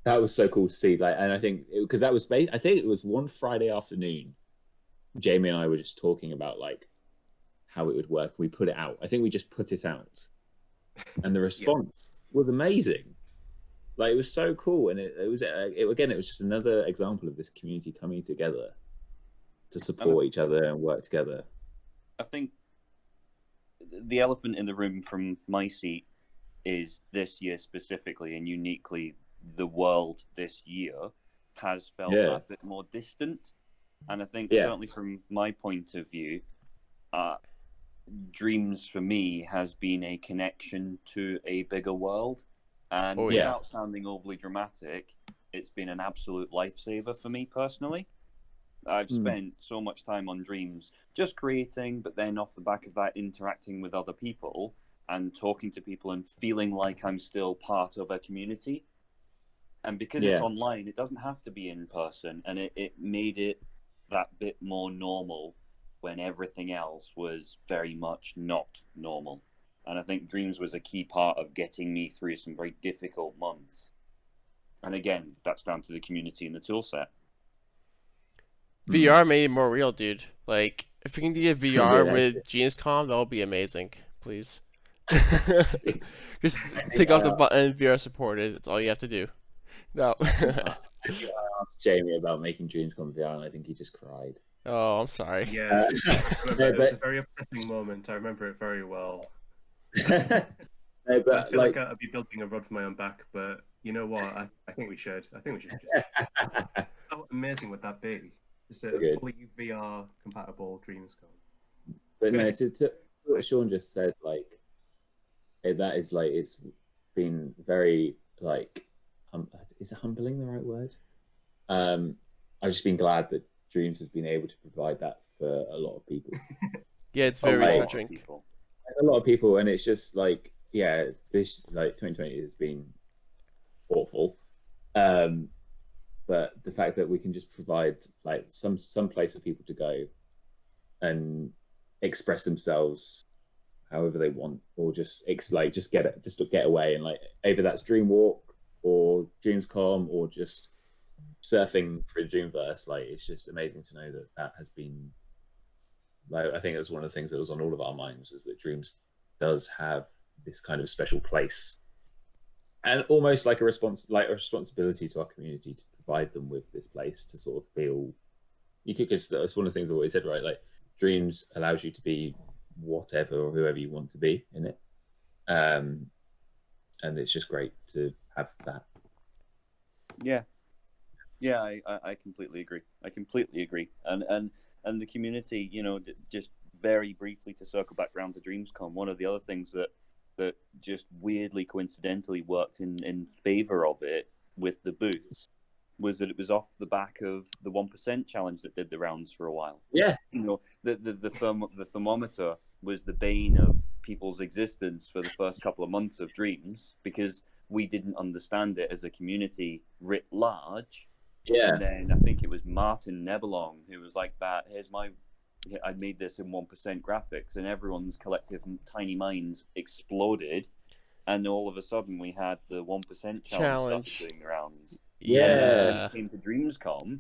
that was so cool to see. Like, and I think because that was, I think it was one Friday afternoon, Jamie and I were just talking about like how it would work. We put it out. I think we just put it out, and the response was amazing. Like it was so cool, and it was just another example of this community coming together to support each other and work together. I think the elephant in the room from my seat is this year specifically and uniquely, the world this year has felt a bit more distant. And I think certainly from my point of view, Dreams for me has been a connection to a bigger world. And without sounding overly dramatic, it's been an absolute lifesaver for me personally. I've spent so much time on Dreams just creating, but then off the back of that, interacting with other people and talking to people and feeling like I'm still part of a community. And because it's online, it doesn't have to be in person. And it made it that bit more normal when everything else was very much not normal. And I think Dreams was a key part of getting me through some very difficult months. And again, that's down to the community and the tool set. VR made it more real, dude. Like, if we can get VR Yeah, with Gamescom, that would be amazing. Please. Just I think take off the I button, VR supported. That's all you have to do. No. asked Jamie about making Dreams come VR, and I think he just cried. Oh, I'm sorry. Yeah, I remember no, it was a but, very upsetting moment. I remember it very well. no, I but feel like, like I'd be building a rod for my own back, but you know what? I think we should. I think we should just. How amazing would that be? Just a Good. fully VR compatible Dreamscom. but no, Good. to what Sean just said, like, that is like, it's been very like, is humbling the right word? I've just been glad that Dreams has been able to provide that for a lot of people. Yeah, it's A very lot of touching. people. A lot of people, and it's just like, yeah, this like 2020 has been awful. But the fact that we can just provide like some place for people to go and express themselves however they want, or just just get away, and like either that's Dream Walk or Dreamscom or just surfing through Dreamverse. Like, it's just amazing to know that that has been. Like, I think it was one of the things that was on all of our minds, was that Dreams does have this kind of special place, and almost like a responsibility to our community to provide them with this place to sort of feel. Because that's one of the things I always said, right? Like, Dreams allows you to be whatever or whoever you want to be in it, and it's just great to have that. Yeah, I completely agree. I completely agree. And the community, you know, just very briefly to circle back around to Dreamscom, one of the other things that just weirdly coincidentally worked in favor of it with the booths was that it was off the back of the 1% challenge that did the rounds for a while. Yeah, You know, the thermometer was the bane of people's existence for the first couple of months of Dreams, because we didn't understand it as a community writ large. yeah, And then I think it was Martin Nebelong who was like, I made this in 1% graphics, and everyone's collective tiny minds exploded. And all of a sudden we had the 1% challenge started doing the rounds. Yeah. And then when it came to Dreamscom,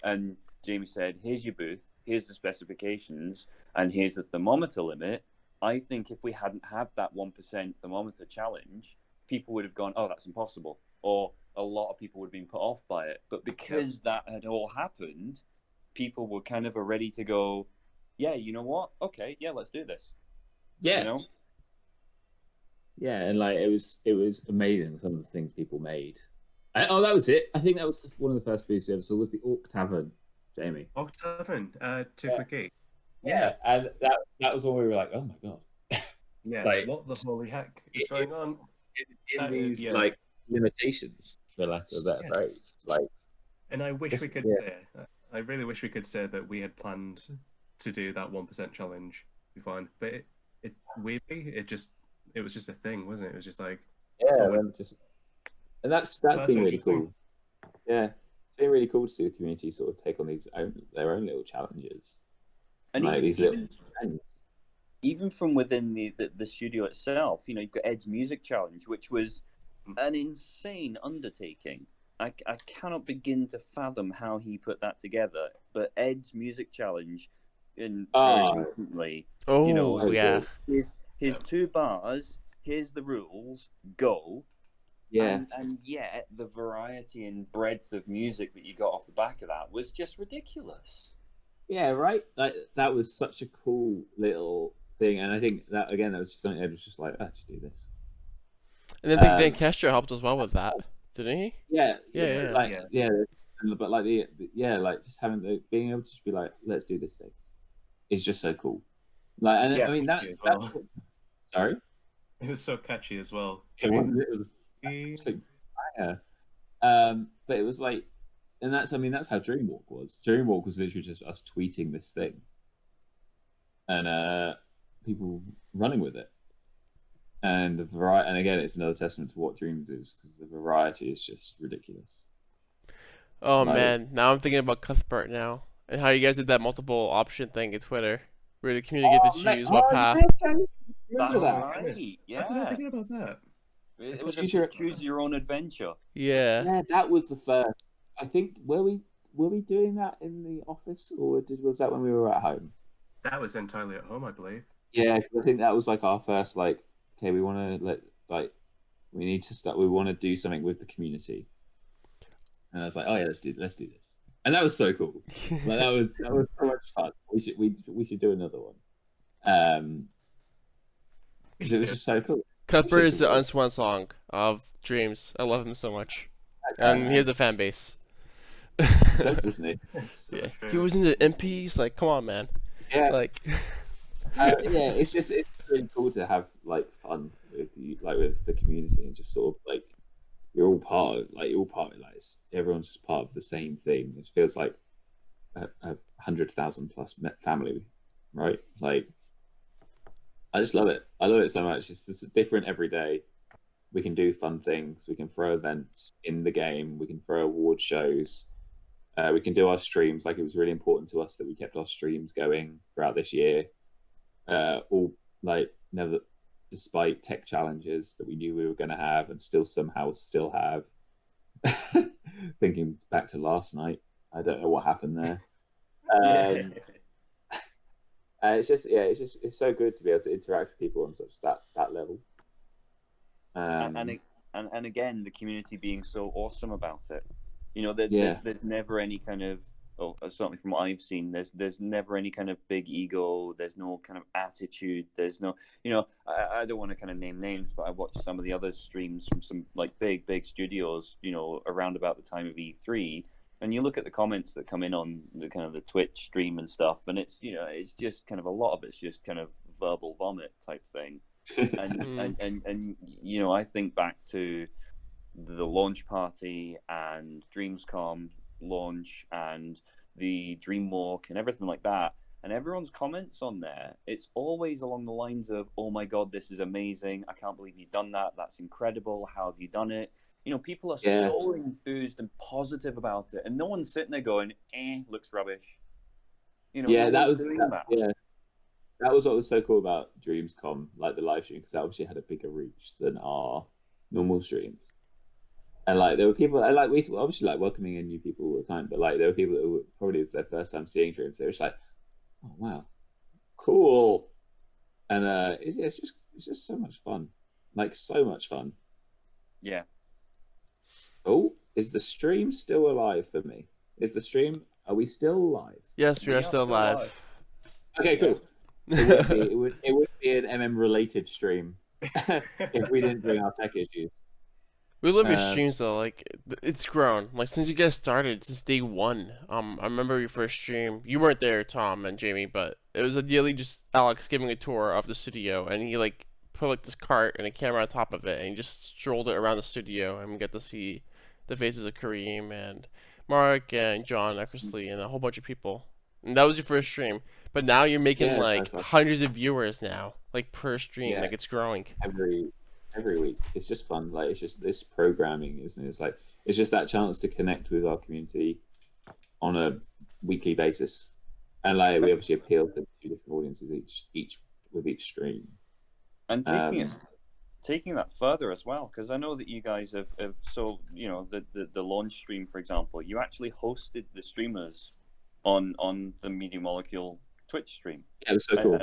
and Jamie said, here's your booth, here's the specifications, and here's the thermometer limit. I think if we hadn't had that 1% thermometer challenge, people would have gone, oh, that's impossible. Or a lot of people would have been put off by it. But because that had all happened, people were kind of ready to go, yeah, you know what? Okay, yeah, let's do this. yeah. You know? Yeah, and like it was amazing, some of the things people made. That was it. I think that was one of the first booths we ever saw, was the Orc Tavern, Jamie. Orc Tavern, Tiff Yeah. McGee. Yeah, and that was when we were like, oh my god. Yeah, Like, what the holy heck is going on? in these yeah. like limitations, for lack of a better Yes. phrase. Like, And I wish we could Yeah. say, I really wish we could say that we had planned to do that 1% challenge before, but it weirdly, it was just a thing, wasn't it? It was just like, yeah, Oh, and that's that's been really interesting. cool. Yeah, it's been really cool to see the community sort of take on their own little challenges, And like even, these little trends. even from within the studio itself, you know, you've got Ed's Music Challenge, which was an insane undertaking. I cannot begin to fathom how he put that together. But Ed's Music Challenge, very recently, Oh, you know, yeah. his 2 bars, here's the rules, go. Yeah, And yet the variety and breadth of music that you got off the back of that was just ridiculous. yeah, right. Like, that was such a cool little thing, and I think that again, that was just something Ed was just like, just do this. And then I think Dan Castro helped as well with that, didn't he? Yeah, Yeah. like, Yeah. yeah, but like like just being able to just be like, let's do this thing, is just so cool. Like, and Yeah, I mean, catchy that's as well. sorry. It was so catchy as well. It was a absolute banger. But it was like, and that's how Dreamwalk was. Dreamwalk was literally just us tweeting this thing, and people running with it. And the variety, and again, it's another testament to what Dreams is, because the variety is just ridiculous. Oh Like- man, now I'm thinking about Cuthbert now, and how you guys did that multiple option thing in Twitter, where the community get to choose what path. Remember That's that? right. How did I Yeah. forget about that? It was Choose a your- choose your own adventure. Yeah. Yeah, that was the first. I think where we were we doing that in the office, or was that when we were at home? That was entirely at home, I believe. Yeah, 'cause I think that was like our first like, okay, we want to we need to start. We want to do something with the community, and I was like, oh yeah, let's do this, and that was so cool. Like that was so much fun. We should do another one. We 'Cause should it was do just so cool. Cuthbert Such is a the weird- unsworn song of Dreams. I love him so much, that guy, and he man. has a fan base. Does, isn't he? it. It's so Yeah, true. he was in the MPs. Like, come on, man. Yeah, Like, yeah. It's really cool to have like fun with you, like with the community, and just sort of like you're all part of like everyone's just part of the same thing. It feels like a 100,000 plus family, right? It's like I just love it. I love it so much. It's just different every day. We can do fun things. We can throw events in the game. We can throw award shows. We can do our streams. Like it was really important to us that we kept our streams going throughout this year. All like never, despite tech challenges that we knew we were going to have, and still have. Thinking back to last night, I don't know what happened there. It's so good to be able to interact with people on such that level. And again, the community being so awesome about it. Yeah. There's never any kind of, certainly from what I've seen, there's never any kind of big ego. There's no kind of attitude. There's no, I don't want to kind of name names, but I watched some of the other streams from some like big studios, around about the time of E3, and you look at the comments that come in on the kind of the Twitch stream and stuff, and it's it's just kind of a lot of it's just kind of verbal vomit type thing. And I think back to the launch party and Dreamscom launch and the Dream Walk and everything like that, and everyone's comments on there, it's always along the lines of, oh my god, this is amazing, I can't believe you've done that, that's incredible, how have you done it? People are so enthused and positive about it, and no one's sitting there going, looks rubbish. Yeah, that was that. Yeah, that was what was so cool about Dreamscom, like the live stream, because that obviously had a bigger reach than our normal streams. And like there were people, and like we obviously like welcoming in new people all the time, but like there were people that were probably it was their first time seeing streams. They were just like, "Oh wow, cool!" And it's just so much fun, like so much fun. Yeah. Oh, is the stream still alive for me? Are we still live? yes, we are still live. Okay, cool. It would be an MM related stream if we didn't bring our tech issues. We love your streams though. Like it's grown. Like since you guys started, since day one. I remember your first stream. You weren't there, Tom and Jamie, but it was ideally just Alex giving a tour of the studio, and he like put like this cart and a camera on top of it, and he just strolled it around the studio, and we got to see the faces of Kareem and Mark and John Eckersley and a whole bunch of people. And that was your first stream. But now you're making like hundreds of viewers now, like per stream. Yeah. Like it's growing. Every week. It's just fun. Like it's just this programming, isn't it? It's like it's just that chance to connect with our community on a weekly basis. And like we obviously appeal to two different audiences each with each stream. And taking that further as well, because I know that you guys have so the launch stream, for example, you actually hosted the streamers on the MediaMolecule Twitch stream. Yeah, it was so cool.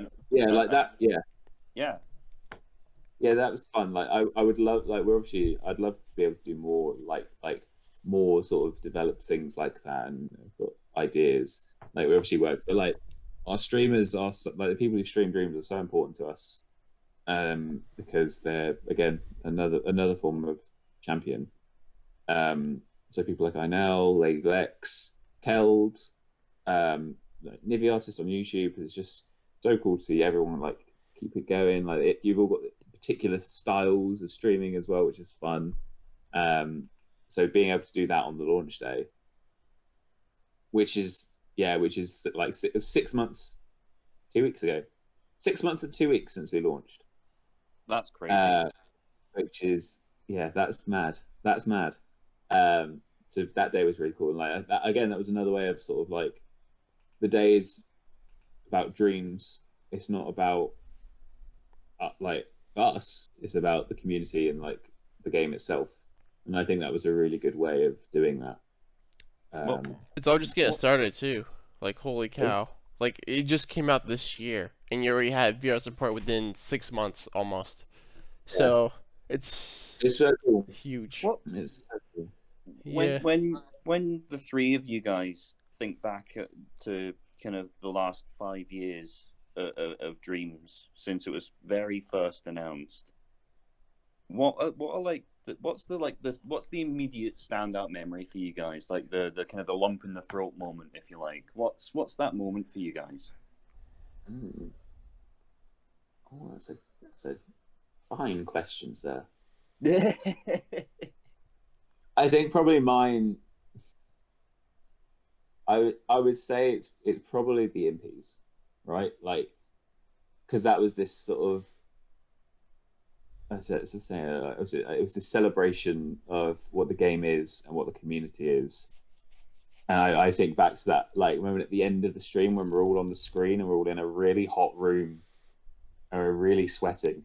Yeah, that was fun. Like I would love, like I'd love to be able to do more like more sort of develop things like that, and I've got ideas. Like we obviously work, but like our streamers are like the people who stream Dreams are so important to us, because they're again another form of champion. So people like Inel, Lady Lex, Keld, Nivy artists on YouTube. It's just so cool to see everyone like keep it going. Like you've all got particular styles of streaming as well, which is fun. So being able to do that on the launch day, which is like it was 6 months, 2 weeks ago, 6 months and 2 weeks since we launched. That's crazy. Which is that's mad. That's mad. So that day was really cool. And like again, that was another way of sort of like the day is about dreams. It's not about like us, it's about the community and like the game itself, and I think that was a really good way of doing that. It's all just getting What- started too. Like holy cow! Like it just came out this year, and you already had VR support within 6 months almost. So it's It's so cool. huge. What It's so cool. Yeah. when the three of you guys think back to kind of the last 5 years of Dreams since it was very first announced, what are like what's the immediate standout memory for you guys? Like the kind of the lump in the throat moment, if you like. What's that moment for you guys? Oh, that's a fine question, sir. I think probably mine. I would say it's probably the impies, right? Like, because that was this sort of. I said, so saying it was this celebration of what the game is and what the community is, and I think back to that like moment at the end of the stream when we're all on the screen and we're all in a really hot room and we're really sweating.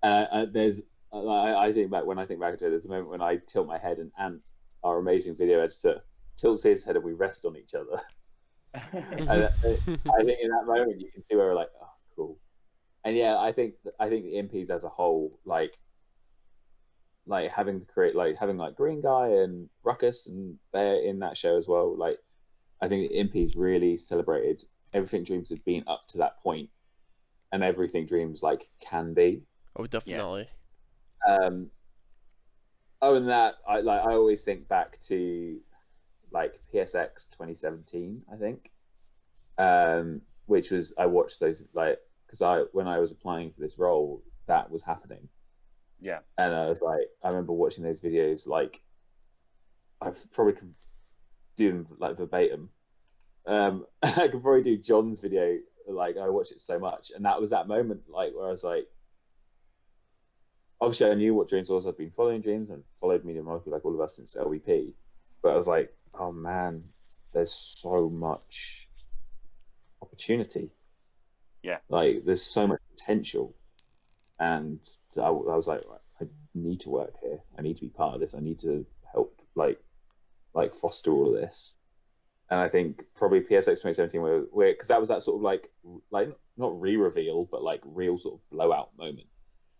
There's I think back when I think back to it, there's a moment when I tilt my head and Ant, our amazing video editor, tilts his head and we rest on each other. And I think in that moment you can see where we're like, oh, cool. And yeah, I think the impies as a whole, like having like Green Guy and Ruckus and they're in that show as well. Like, I think the impies really celebrated everything Dreams had been up to that point, and everything Dreams like can be. Oh, definitely. Other than that, I always think back to like PSX 2017, I think, which was I watched those like because when I was applying for this role, that was happening. Yeah. And I was like, I remember watching those videos. Like, I probably could do them like verbatim. I could probably do John's video. Like, I watched it so much, and that was that moment, like where I was like, obviously I knew what Dreams was. I've been following Dreams and followed MediaMolecule like all of us since LVP. But I was like, oh man, there's so much opportunity. Yeah. Like, there's so much potential. And I was like, I need to work here. I need to be part of this. I need to help, like foster all of this. And I think probably PSX 2017, where because that was that sort of like not re-reveal, but like real sort of blowout moment,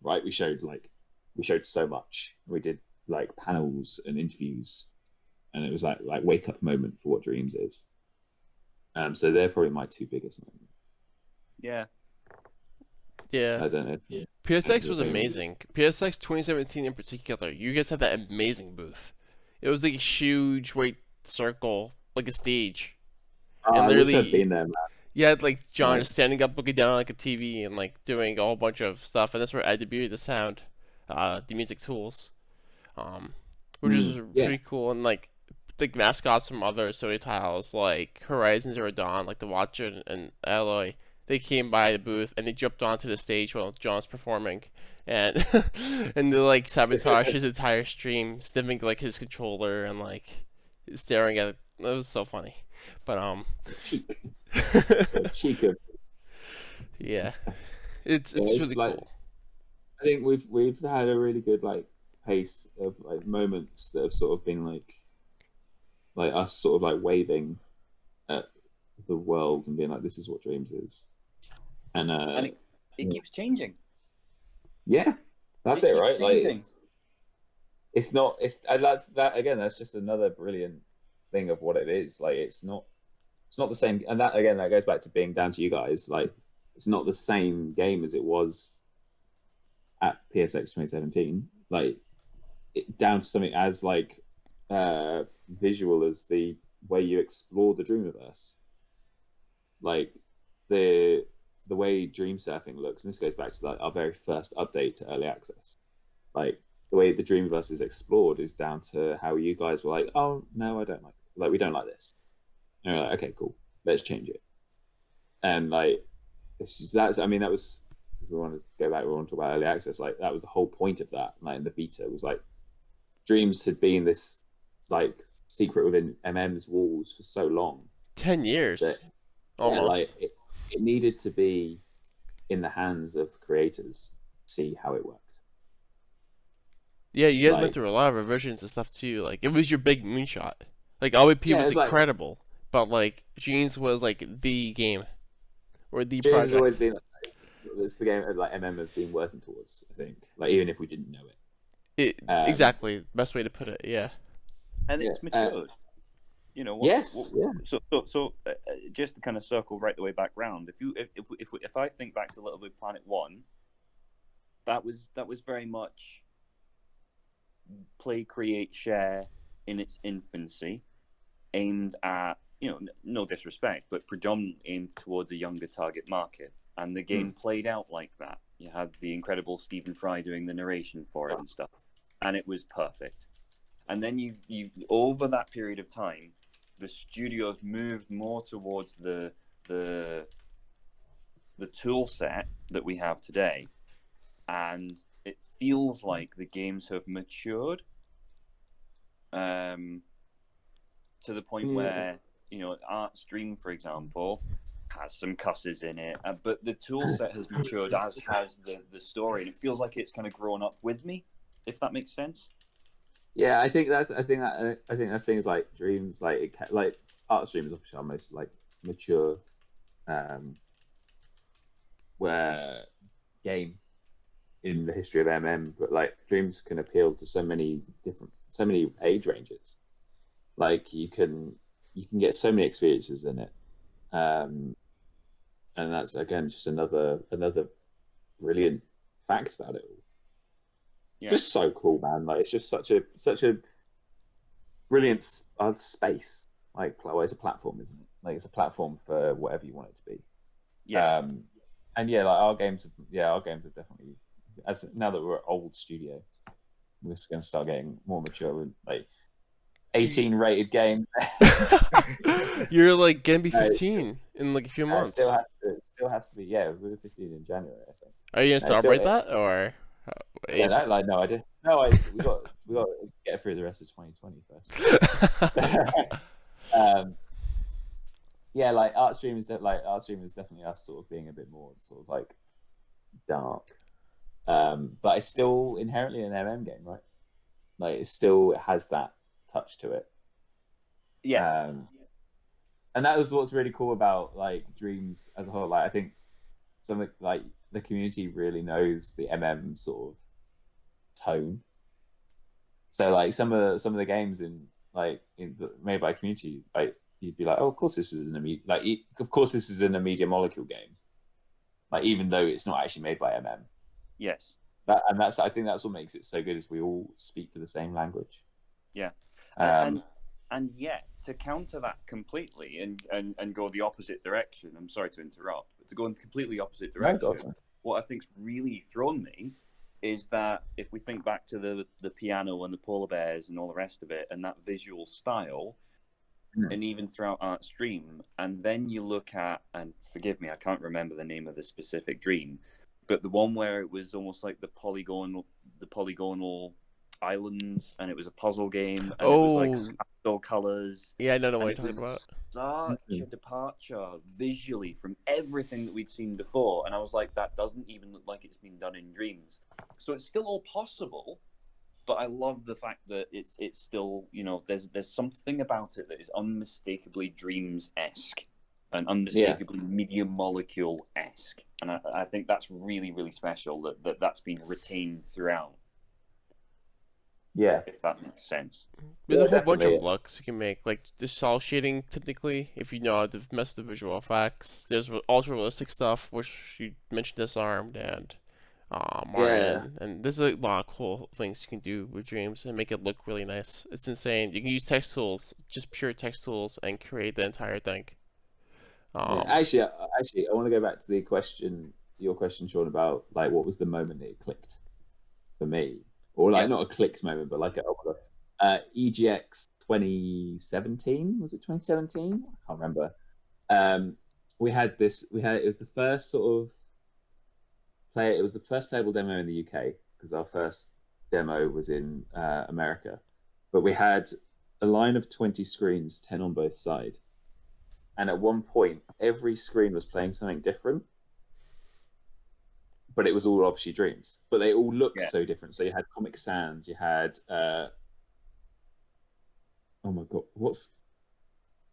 right? We showed so much. We did like panels and interviews, and it was like wake up moment for what Dreams is. So they're probably my two biggest moments. Yeah. Yeah. I don't know. Yeah. PSX was amazing. PSX 2017 in particular. You guys had that amazing booth. It was like a huge white circle, like a stage. And I wish I'd been there, man. You had like John Right. just standing up, looking down on like a TV, and like doing a whole bunch of stuff. And that's where I debuted the sound, the music tools, which is pretty cool. And like mascots from other Sony titles like Horizon Zero Dawn, like the Watcher and Alloy. They came by the booth and they jumped onto the stage while John's performing, and and they like sabotaged his entire stream, sniffing like his controller and like staring at it. It was so funny, but Cheek of yeah, it's really like, cool. I think we've had a really good like pace of like moments that have sort of been like us sort of like waving at the world and being like, this is what Dreams is. And it keeps changing. Yeah, that's it, right? Changing. Like it's not and that's just another brilliant thing of what it is. Like it's not the same, and that goes back to being down to you guys. Like it's not the same game as it was at PSX 2017. Like down to something as like visual as the way you explore the Dreamiverse. Like the way Dream Surfing looks, and this goes back to like our very first update to early access. Like the way the Dreamverse is explored is down to how you guys were like, oh no, I don't like we don't like this. And you're like, okay, cool, let's change it. And like that was, if we want to go back, we want to talk about early access. Like that was the whole point of that. Like in the beta was like Dreams had been this like secret within MM's walls for so long. 10 years. Almost. Yeah, like it needed to be in the hands of creators to see how it worked. Yeah, you guys went through a lot of revisions and stuff too. Like it was your big moonshot. Like OBP Yeah, was it's like incredible, but like Dreams was like the game or the Dreams has always project. been it's the game like have been working towards. I think like even if we didn't know it. Exactly, best way to put it. Yeah. And Yeah. it's matured. You know Yes. Yeah. just to kind of circle right the way back round. If I think back to Little Big Planet 1, that was very much play, create, share in its infancy, aimed at, no disrespect, but predominantly aimed towards a younger target market. And the game played out like that. You had the incredible Stephen Fry doing the narration for it and stuff, and it was perfect. And then you over that period of time, the studios moved more towards the tool set that we have today, and it feels like the games have matured to the point where Art Stream, for example, has some cusses in it, but the tool set has matured, as has the story, and it feels like it's kind of grown up with me, if that makes sense. Yeah, I think that's things like Dreams, like Art Stream is obviously our most like mature, where game in the history of MM, but like Dreams can appeal to so many age ranges. Like you can get so many experiences in it, and that's again just another brilliant fact about it all. Yeah. Just so cool, man! Like it's just such a brilliant space. Like it's a platform, isn't it? Like it's a platform for whatever you want it to be. Yeah. And yeah, like our games have definitely, as now that we're an old studio, we're just going to start getting more mature with like 18 rated games. You're like gonna be 15 in like a few months. It still has to be. Yeah, we were 15 in January, I think. Are you gonna celebrate that or? Yeah, no, I did. No, we got to get through the rest of 2020 first. Yeah, like Art Stream is definitely us sort of being a bit more sort of like dark, but it's still inherently an MM game, right? Like it still has that touch to it. Yeah. And that was what's really cool about like Dreams as a whole. Like I think something like the community really knows the MM sort of tone. So like some of the games made by community, like you'd be like, oh, of course this is an MediaMolecule game. Like even though it's not actually made by MM. Yes. I think that's what makes it so good is we all speak the same language. Yeah. And yet to counter that completely and go the opposite direction, I'm sorry to interrupt, but to go in the completely opposite direction, what I think's really thrown me is that if we think back to the piano and the polar bears and all the rest of it and that visual style, and even throughout Art Stream, and then you look at, and forgive me, I can't remember the name of the specific dream, but the one where it was almost like the polygonal islands, and it was a puzzle game, and it was like pastel colors. Yeah, I know what you're talking about. Such a departure visually from everything that we'd seen before, and I was like, that doesn't even look like it's been done in Dreams. So it's still all possible, but I love the fact that it's still, there's something about it that is unmistakably Dreams-esque and unmistakably MediaMolecule-esque, and I think that's really, really special that's been retained throughout. Yeah, if that makes sense. There's a whole bunch of looks you can make, like the cell shading technically, if you know how to mess with the visual effects. There's ultra realistic stuff, which you mentioned Disarmed and Martin, and there's a lot of cool things you can do with Dreams and make it look really nice. It's insane. You can use text tools, just pure text tools, and create the entire thing. Actually, I want to go back to your question, Sean, about like what was the moment that it clicked for me, or like not a clicked moment, but like EGX 2017, was it 2017? I can't remember. It was the first sort of it was the first playable demo in the UK because our first demo was in America, but we had a line of 20 screens, 10 on both sides, and at one point every screen was playing something different, but it was all obviously Dreams, but they all looked so different. So you had Comic Sans, you had Oh my god, what's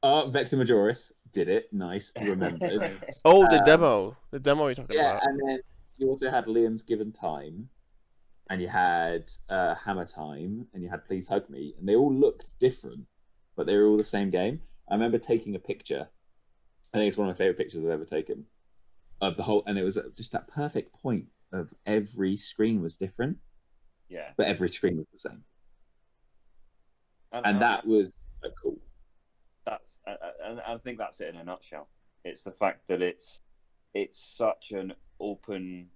Vector Majoris did it. Nice, remembered. Nice. Oh, Um, the demo you're talking yeah, about. and then you also had Liam's Given Time, and you had Hammer Time, and you had Please Hug Me, and they all looked different, but they were all the same game. I remember taking a picture. I think it's one of my favorite pictures I've ever taken of the whole, and it was just that perfect point of every screen was different, Yeah, but every screen was the same, and and that was cool. that's and I think that's it in a nutshell. It's the fact that it's such an open,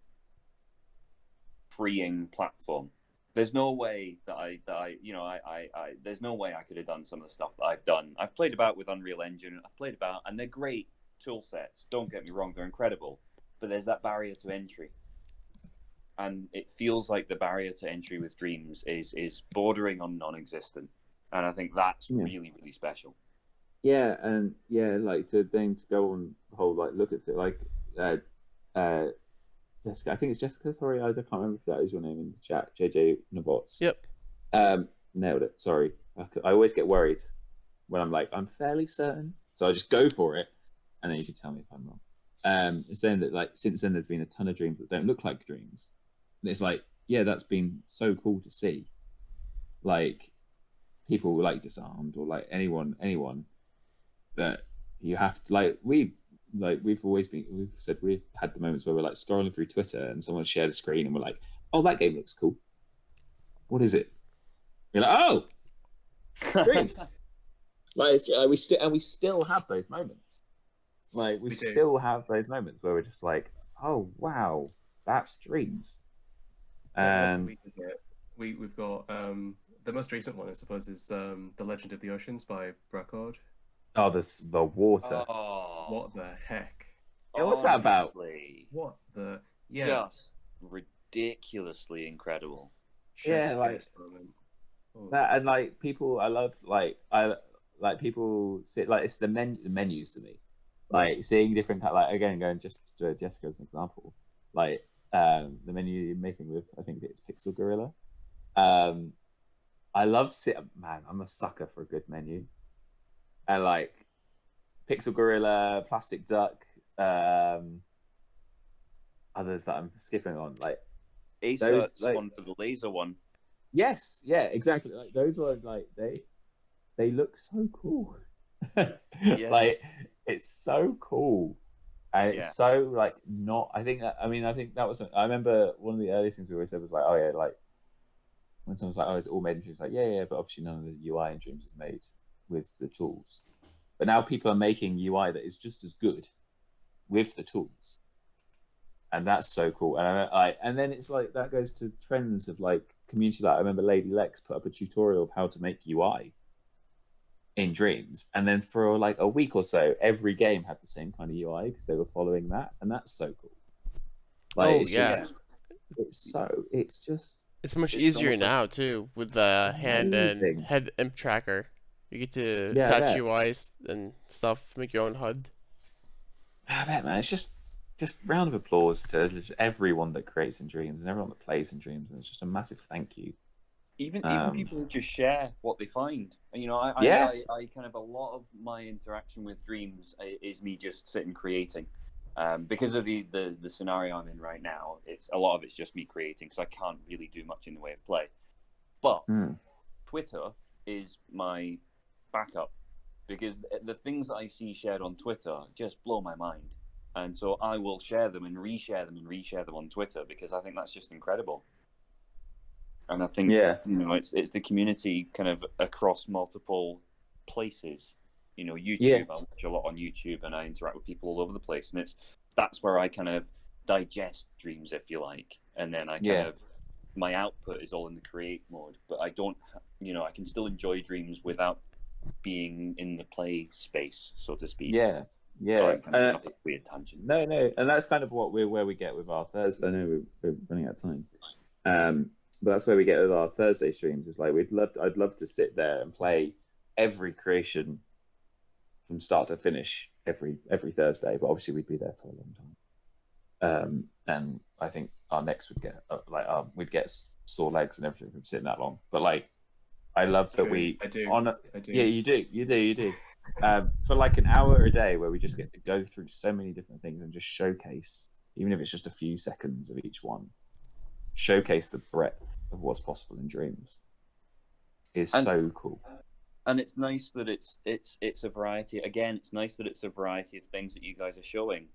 freeing platform. There's no way that I there's no way I could have done some of the stuff that I've done. I've played about with Unreal Engine. I've played about, and they're great tool sets. Don't get me wrong, they're incredible. But there's that barrier to entry, and it feels like the barrier to entry with Dreams is bordering on non-existent. And I think that's really, really special. Yeah, and like to go on the whole like look at it like Jessica. I think it's Jessica. Sorry, I can't remember if that is your name in the chat. JJ Nabots. Yep. Nailed it. Sorry, I always get worried when I'm like I'm fairly certain, so I just go for it, and then you can tell me if I'm wrong. Saying that like since then there's been a ton of dreams that don't look like dreams, and it's like that's been so cool to see. Like people like Disarmed or like anyone that you have to we've said we've had the moments where we're like scrolling through Twitter and someone shared a screen and we're like, oh, that game looks cool. What is it? You're like, oh, Breez. we still have those moments. Like we still have those moments where we're just like, oh wow, that's Dreams. And we've got the most recent one, I suppose, is The Legend of the Oceans by Braccord. Oh, the water. Oh, what the heck? Yeah, what's that about? What the just ridiculously incredible. Yeah, like that, and like people, I love people sit like it's the menus to me, like seeing different like again going just to Jessica as an example, like the menu you're making with I think it's Pixel Gorilla. I love man, I'm a sucker for a good menu. And like Pixel Gorilla, Plastic Duck, others that I'm skipping on, like Acer's one for the laser one. Yes, yeah, exactly. Like those ones, like they look so cool. Like it's so cool, and it's so like not. I think that was. I remember one of the early things we always said was like, oh yeah, like when someone's like, oh, it's all made in Dreams, like yeah, but obviously none of the UI in Dreams is made with the tools. But now people are making UI that is just as good with the tools, and that's so cool. And then it's like that goes to trends of like community. Like I remember Lady Lex put up a tutorial of how to make UI in Dreams, and then for like a week or so, every game had the same kind of UI because they were following that, and that's so cool. Like, it's much easier now too with the hand and head imp tracker. You get to attach UIs and stuff, make your own HUD. I bet, man. It's just round of applause to everyone that creates in Dreams and everyone that plays in Dreams, and it's just a massive thank you. Even people who just share what they find. And, you know, I kind of a lot of my interaction with Dreams is me just sitting creating. Because of the scenario I'm in right now, a lot of it's just me creating because I can't really do much in the way of play. But Twitter is my backup because the things that I see shared on Twitter just blow my mind. And so I will share them and reshare them and reshare them on Twitter because I think that's just incredible. And I think it's the community kind of across multiple places. You know, YouTube. I watch a lot on YouTube, and I interact with people all over the place. And that's where I kind of digest Dreams, if you like, and then I kind of my output is all in the create mode. But I don't, I can still enjoy Dreams without being in the play space, so to speak. Yeah. Sorry, kind of a weird tangent. No, and that's kind of where we get with our Thursday. I know we're running out of time. But that's where we get with our Thursday streams. It's like I'd love to sit there and play every creation from start to finish every Thursday. But obviously we'd be there for a long time. And I think our necks would get we'd get sore legs and everything from sitting that long. But like I love that True. we I do. on. I do. Yeah, you do. For like an hour a day, where we just get to go through so many different things and just showcase, even if it's just a few seconds of each one, showcase the breadth of what's possible in dreams. Is And so cool. and it's nice that it's a variety. Again, it's nice that it's a variety of things that you guys are showing.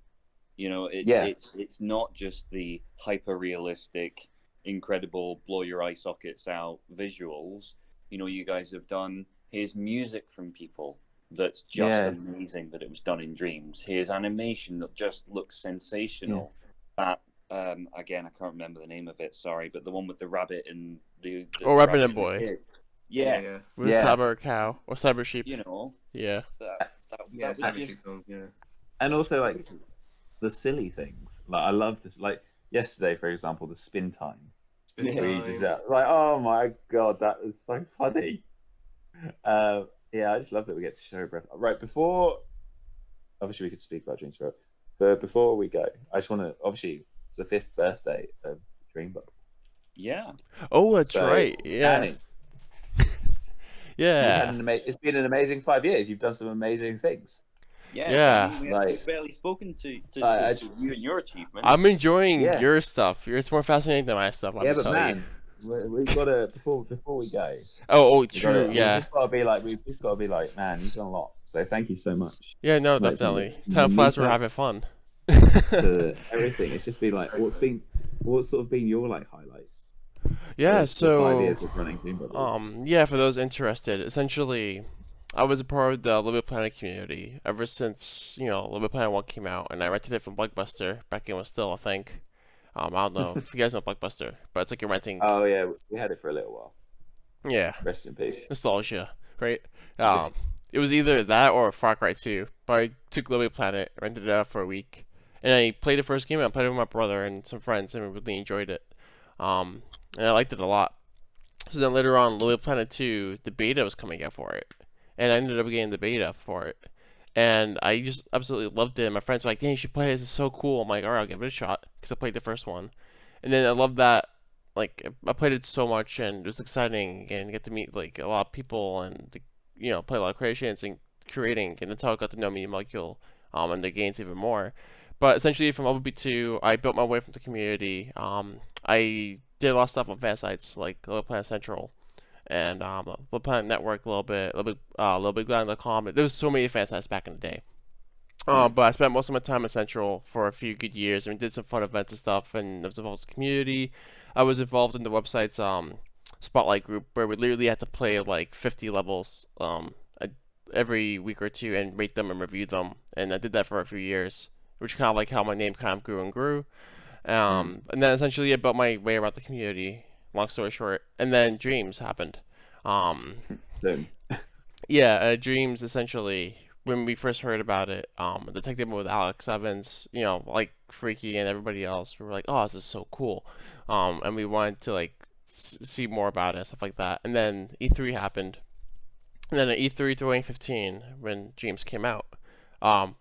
You know, Yeah. it's not just the hyper realistic, incredible, blow your eye sockets out visuals. You know, you guys have done here's music from people that's just amazing that it was done in dreams. Here's animation that just looks sensational. That again, I can't remember the name of it. Sorry, but the one with the rabbit and the Rabbit rabbit and Boy. the kid. Yeah, Yeah. With Cyber Cow or Cyber Sheep. you know Yeah. Yeah. was Savage just Sheep, yeah. And also like the silly things. Like I love this. Like yesterday, for example, the spin time. Spin Yeah. Where you time. just, like, oh my god, that is so funny. Yeah, I just love that we get to show breath. Right before, obviously, we could speak about Dreams Forever. But before we go, I just want to. Obviously, it's the 5th birthday of Dreambubble. yeah. Oh, that's So, right. Yeah. Danny, Yeah. it's been an amazing 5 years. You've done some amazing things. Yeah. I mean, Like- we've barely spoken to I- you and your achievements. I'm enjoying Yeah. your stuff. It's more fascinating than my stuff. Yeah, I'm but tell you. man, we've got to before we go. Oh, We've gotta- true. Yeah. We've just got to be like, man, you've done a lot. So thank you so much Yeah. No, like, definitely. from the Time flies. We're meetups having fun. to everything. It's just been like, what's sort of been your like highlights? Yeah. of the 5 years So, of running Dreambubble? yeah. For those interested, essentially, I was a part of the Little Big Planet community ever since Little Big Planet 1 came out, and I rented it from Blockbuster back when it was still a thing. I don't know if you guys know Blockbuster, but it's like you're renting. Oh yeah, we had it for a little while. Yeah. Rest in peace. Nostalgia, right? Yeah. It was either that or Far Cry 2. But I took Little Big Planet, rented it out for a week, and I played the first game. And I played it with my brother and some friends, and we really enjoyed it. And I liked it a lot. So then later on, Little Big Planet 2, the beta was coming out for it, and I ended up getting the beta for it, and I just absolutely loved it. And my friends were like, "Dang, you should play this. It's so cool." I'm like, "All right, I'll give it a shot," because I played the first one, and then I loved that. Like I played it so much, and it was exciting, and get to meet like a lot of people, and play a lot of creations and creating, and that's how I got to know MediaMolecule, and the games even more. But essentially, from Bumblebee 2, I built my way from the community. I did a lot of stuff on fan sites like Little Planet Central, and Little Planet Network a little bit, LittleBigGlass.com. There was so many fan sites back in the day. But I spent most of my time at Central for a few good years, and we did some fun events and stuff, and I was involved in the community. I was involved in the website's spotlight group, where we literally had to play like 50 levels every week or two and rate them and review them, and I did that for a few years, which kind of like how my name kind of grew and grew. And then essentially I built my way around the community. Long story short, and then Dreams happened. Boom. Yeah, Dreams essentially, when we first heard about it, the tech demo with Alex Evans, like Freaky and everybody else, we were like, "Oh, this is so cool," and we wanted to like see more about it and stuff like that. And then E3 happened, and then at E3 2015, when Dreams came out, and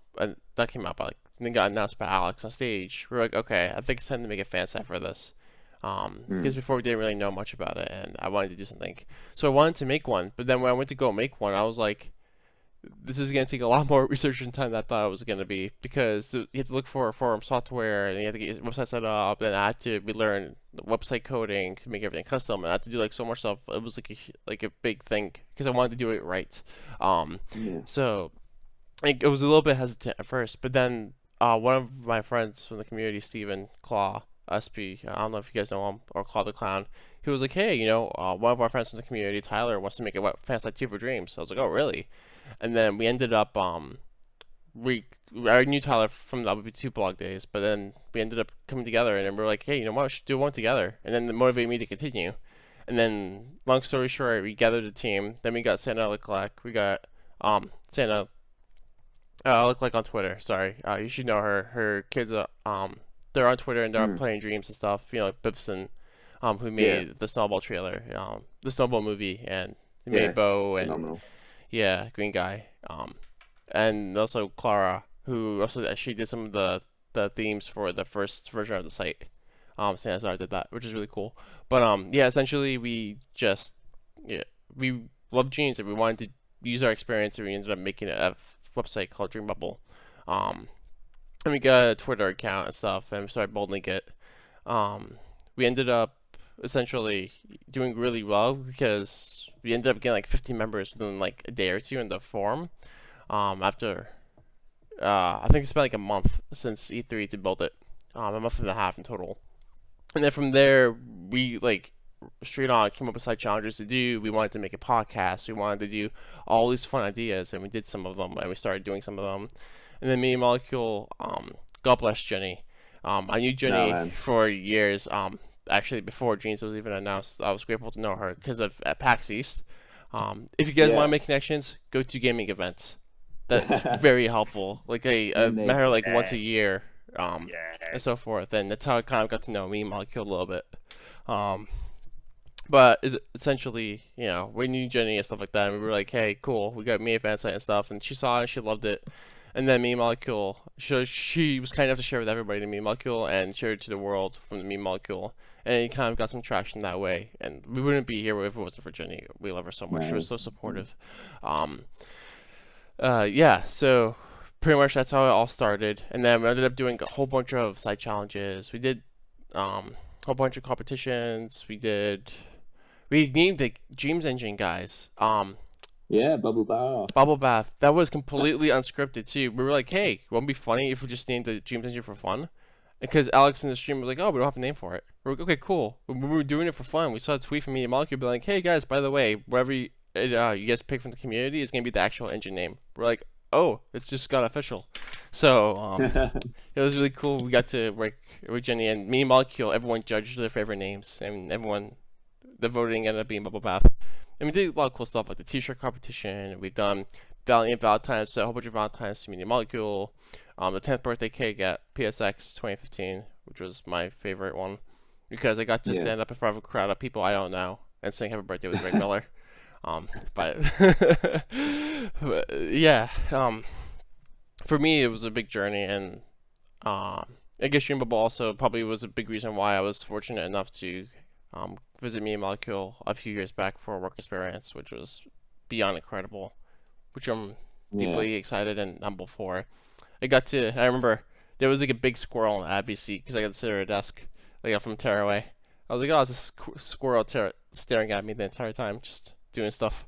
that came out by like, and then got announced by Alex on stage. We were like, "Okay, I think it's time to make a fan site for this." Because before we didn't really know much about it, and I wanted to do something. So I wanted to make one, but then when I went to go make one, I was like, this is going to take a lot more research and time than I thought it was going to be, because you have to look for forum software, and you have to get your website set up, and I had to relearn website coding to make everything custom, and I had to do like so much stuff. It was like a big thing, because I wanted to do it right. So it was a little bit hesitant at first, but then one of my friends from the community, Steven Claw, SP, I don't know if you guys know him, or Claw the Clown, he was like, "Hey, one of our friends from the community, Tyler, wants to make a fan site too for Dreams." I was like, "Oh, really?" And then we ended up, I knew Tyler from the WP2 blog days, but then we ended up coming together, and then we were like, "Hey, you know what, we should do one together." And then it motivated me to continue. And then, long story short, we gathered a team. Then we got Santa Leclerc. We got Santa Leclerc on Twitter. Sorry, you should know her. Her kids they're on Twitter, and they're playing Dreams and stuff. Like Bibson, who made the Snowball trailer, the Snowball movie, and he made Bo and phenomenal. yeah, Green Guy, and also Clara, who also actually did some of the themes for the first version of the site. Sanazar did that, which is really cool. But yeah, essentially we just we love Genius and we wanted to use our experience, and we ended up making a website called Dreambubble. And we got a Twitter account and stuff, and we started building it. We ended up essentially doing really well because we ended up getting like 50 members within like a day or two in the forum. After I think it's been like a month since E3 to build it, a month and a half in total. And then from there, we like straight on came up with side challenges to do. We wanted to make a podcast. We wanted to do all these fun ideas, and we did some of them, and we started doing some of them. And then MediaMolecule, God bless Jenny. I knew Jenny for years. Actually, before Genius was even announced, I was grateful to know her because of at PAX East. If you guys want to make connections, go to gaming events. That's very helpful. Like I met her like once a year, and so forth. And that's how I kind of got to know MediaMolecule a little bit. But essentially, you know, we knew Jenny and stuff like that, and we were like, hey, cool, we got me a fan site and stuff, and she saw it and she loved it. And then MediaMolecule, she was kind enough to share with everybody the MediaMolecule and share it to the world from the MediaMolecule. And it kind of got some traction that way. And we wouldn't be here if it wasn't for Jenny. We love her so much. She was so supportive. So pretty much that's how it all started. And then we ended up doing a whole bunch of side challenges. We did a whole bunch of competitions. We named the Dreams Engine guys. Bubble Bath. Bubble Bath. That was completely unscripted too. We were like, hey, wouldn't it be funny if we just named the Dreams Engine for fun? Because Alex in the stream was like, oh, we don't have a name for it. We're like, okay, cool. When we were doing it for fun, we saw a tweet from MediaMolecule be like, hey guys, by the way, whatever you guys pick from the community is going to be the actual engine name. We're like, oh, it's just got official. So it was really cool. We got to work with Jenny and MediaMolecule. Everyone judged their favorite names, and the voting ended up being Bubble Bath. And we did a lot of cool stuff like the t-shirt competition. We've done Valiant Valentine's, so a whole bunch of Valentine's to MediaMolecule. The 10th birthday cake at PSX 2015, which was my favorite one, because I got to stand up in front of a crowd of people I don't know and sing Happy Birthday with Greg Miller. But for me, it was a big journey, and I guess Dreambubble also probably was a big reason why I was fortunate enough to visit MediaMolecule a few years back for a work experience, which was beyond incredible, which I'm deeply excited and humble for. I remember there was like a big squirrel on the Abbey seat because I got to sit at a desk like from Tearaway. I was like, oh, it's this squirrel staring at me the entire time, just doing stuff.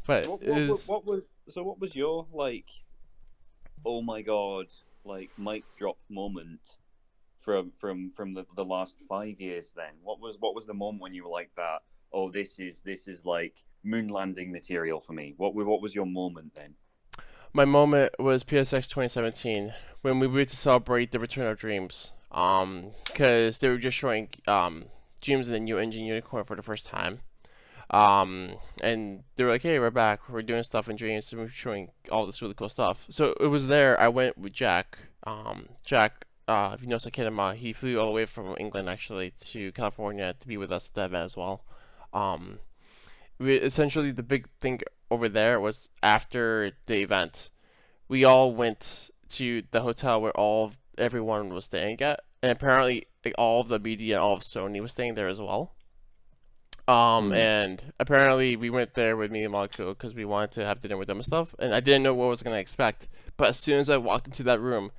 But what was your like, oh my god, like mic drop moment from the last 5 years? Then what was the moment when you were like that? Oh, this is like moon landing material for me. What was your moment then? My moment was PSX 2017 when we were to celebrate the return of Dreams. Because they were just showing Dreams in the new engine unicorn for the first time. And they were like, hey, we're back. We're doing stuff in Dreams. And we're showing all this really cool stuff. So it was there. I went with Jack. Jack, if you know Sakinama, he flew all the way from England actually to California to be with us at the event as well. Essentially the big thing over there was after the event, we all went to the hotel where everyone was staying at, and apparently like, all of the media and all of Sony was staying there as well. And apparently we went there with MediaMolecule because we wanted to have dinner with them and stuff, and I didn't know what I was gonna expect. But as soon as I walked into that room,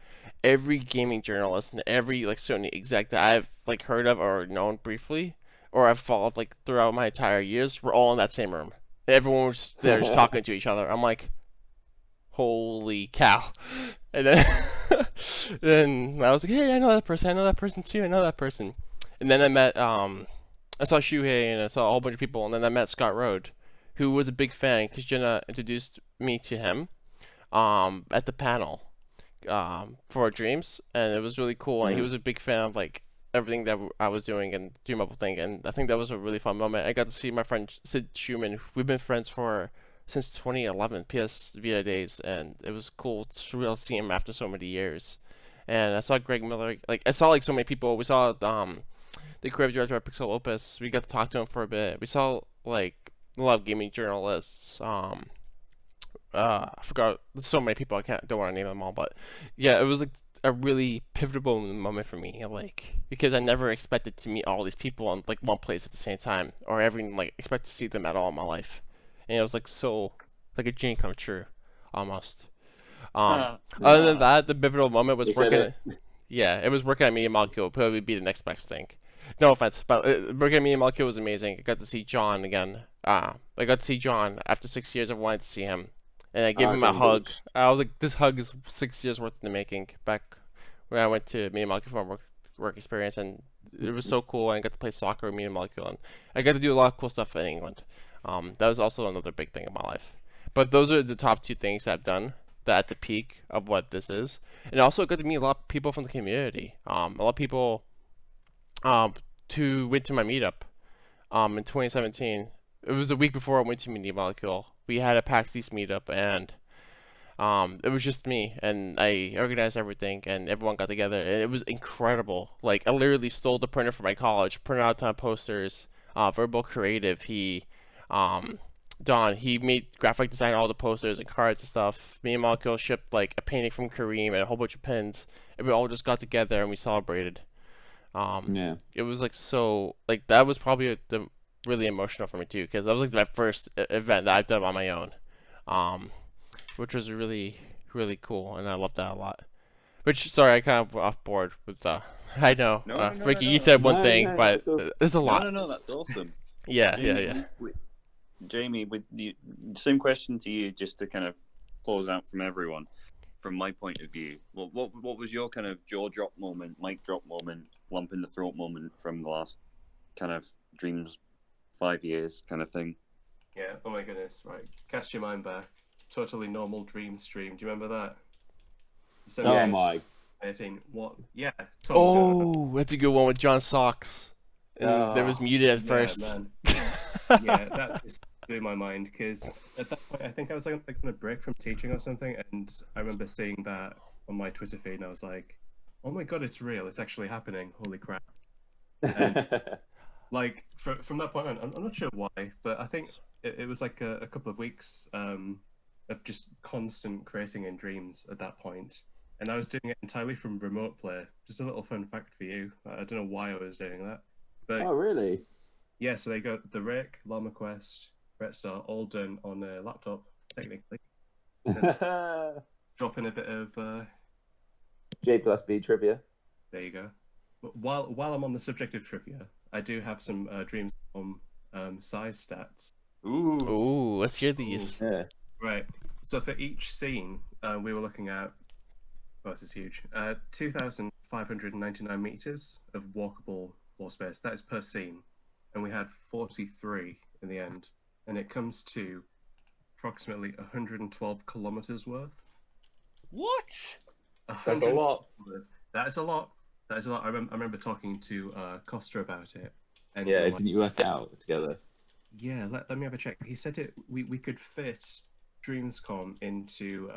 every gaming journalist and every like Sony exec that I've like heard of or known briefly or I've followed like throughout my entire years were all in that same room. Everyone was there just talking to each other. I'm like, holy cow. And then I was like, hey, I know that person too, I know that person. And then I met I saw Shuhei and I saw a whole bunch of people, and then I met Scott Rode, who was a big fan because Jenna introduced me to him at the panel for Dreams, and it was really cool. And he was a big fan of like everything that I was doing and Dreambubble thing, and I think that was a really fun moment. I got to see my friend Sid Schumann. We've been friends since 2011 PS Vita days, and it was cool to really see him after so many years. And I saw Greg Miller. Like I saw like so many people. We saw the creative director of Pixel Opus. We got to talk to him for a bit. We saw like a lot of gaming journalists. I forgot so many people. Don't want to name them all, but yeah, it was like a really pivotal moment for me, like because I never expected to meet all these people in like one place at the same time, or ever even like expect to see them at all in my life, and it was like so like a dream come true, almost. Other than that, the pivotal moment was You said working. it. Yeah, it was working at MediaMolecule. Probably be the next best thing. No offense, but working at MediaMolecule was amazing. I got to see John again. I got to see John after 6 years of wanting to see him, and I gave him a John hug. Beach. I was like, this hug is 6 years worth in the making. Back when I went to MediaMolecule for my work experience, and it was so cool. And I got to play soccer with MediaMolecule, and I got to do a lot of cool stuff in England. That was also another big thing in my life. But those are the top two things I've done that at the peak of what this is. And also got to meet a lot of people from the community. A lot of people who went to my meetup in 2017. It was a week before I went to MediaMolecule. We had a PAX East meetup, and it was just me, and I organized everything, and everyone got together, and it was incredible. Like, I literally stole the printer from my college, printed out a ton of posters. Verbal Creative, Don, he made graphic design all the posters and cards and stuff. Me and Molecule shipped like a painting from Kareem and a whole bunch of pins, and we all just got together and we celebrated. Yeah. It was like so like that was probably the really emotional for me too, because that was like my first event that I've done on my own, which was really cool, and I loved that a lot. Which sorry, I kind of went off board with I know, No, Ricky, you said one No, thing, no, but no. there's a lot. No, that's awesome. Yeah, Jamie, yeah. Jamie, with the same question to you, just to kind of close out from everyone, from my point of view. What was your kind of jaw drop moment, mic drop moment, lump in the throat moment from the last kind of Dreams 5 years kind of thing? Yeah. Oh my goodness. Right. Cast your mind back. Totally normal dream stream. Do you remember that? Oh my. 18. What? Yeah. Oh, that's a good one with John Socks. And that was muted at first. Man. Yeah, that just blew my mind because at that point I think I was like on a break from teaching or something, and I remember seeing that on my Twitter feed, and I was like, "Oh my god, it's real! It's actually happening! Holy crap!" And like from that point on, I'm not sure why, but I think it was like a couple of weeks of just constant creating in Dreams at that point, and I was doing it entirely from remote play. Just a little fun fact for you. I don't know why I was doing that, but Oh really? yeah, so they go the Rake, Llama Quest, Red Star, all done on a laptop, technically. Drop in a bit of J plus B trivia. there you go. While I'm on the subject of trivia, I do have some Dreams size stats. Ooh, let's hear these. Yeah. Right. So for each scene, we were looking at. Oh, this is huge. 2,599 meters of walkable floor space. That is per scene. And we had 43 in the end, and it comes to approximately 112 kilometers worth. What? That's a lot. That is a lot. That is a lot. I remember talking to Costa about it. And Yeah, like, didn't you work it out together? yeah, let me have a check. He said we could fit Dreamscom into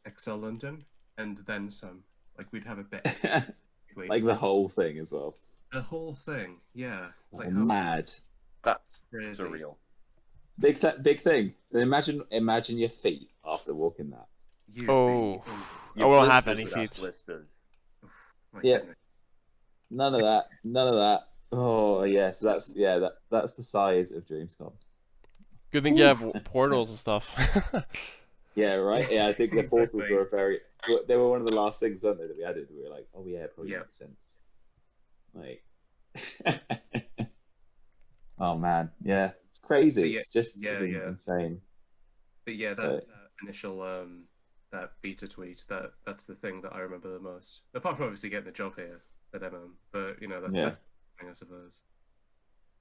Excel London and then some. Like we'd have a bit. Like the whole thing as well. The whole thing, yeah. Like Oh, how mad. That's crazy. surreal. Big thing. Imagine your feet after walking that. Oh, I Your won't have blisters any with feet. that blisters. My Yeah. goodness. None of that. Oh yeah, so that's the size of Dreamscom. Good thing you have portals and stuff. Yeah, right. Yeah, I think the portals Exactly. they were one of the last things, weren't they, that we added. We were like, oh yeah, it probably Yeah. makes sense. Like, oh man, yeah, it's crazy. But yeah, It's just yeah. insane. But yeah, So- that initial that beta tweet, that's the thing that I remember the most. Apart from obviously getting the job here at MM, but you know that's the thing, I suppose.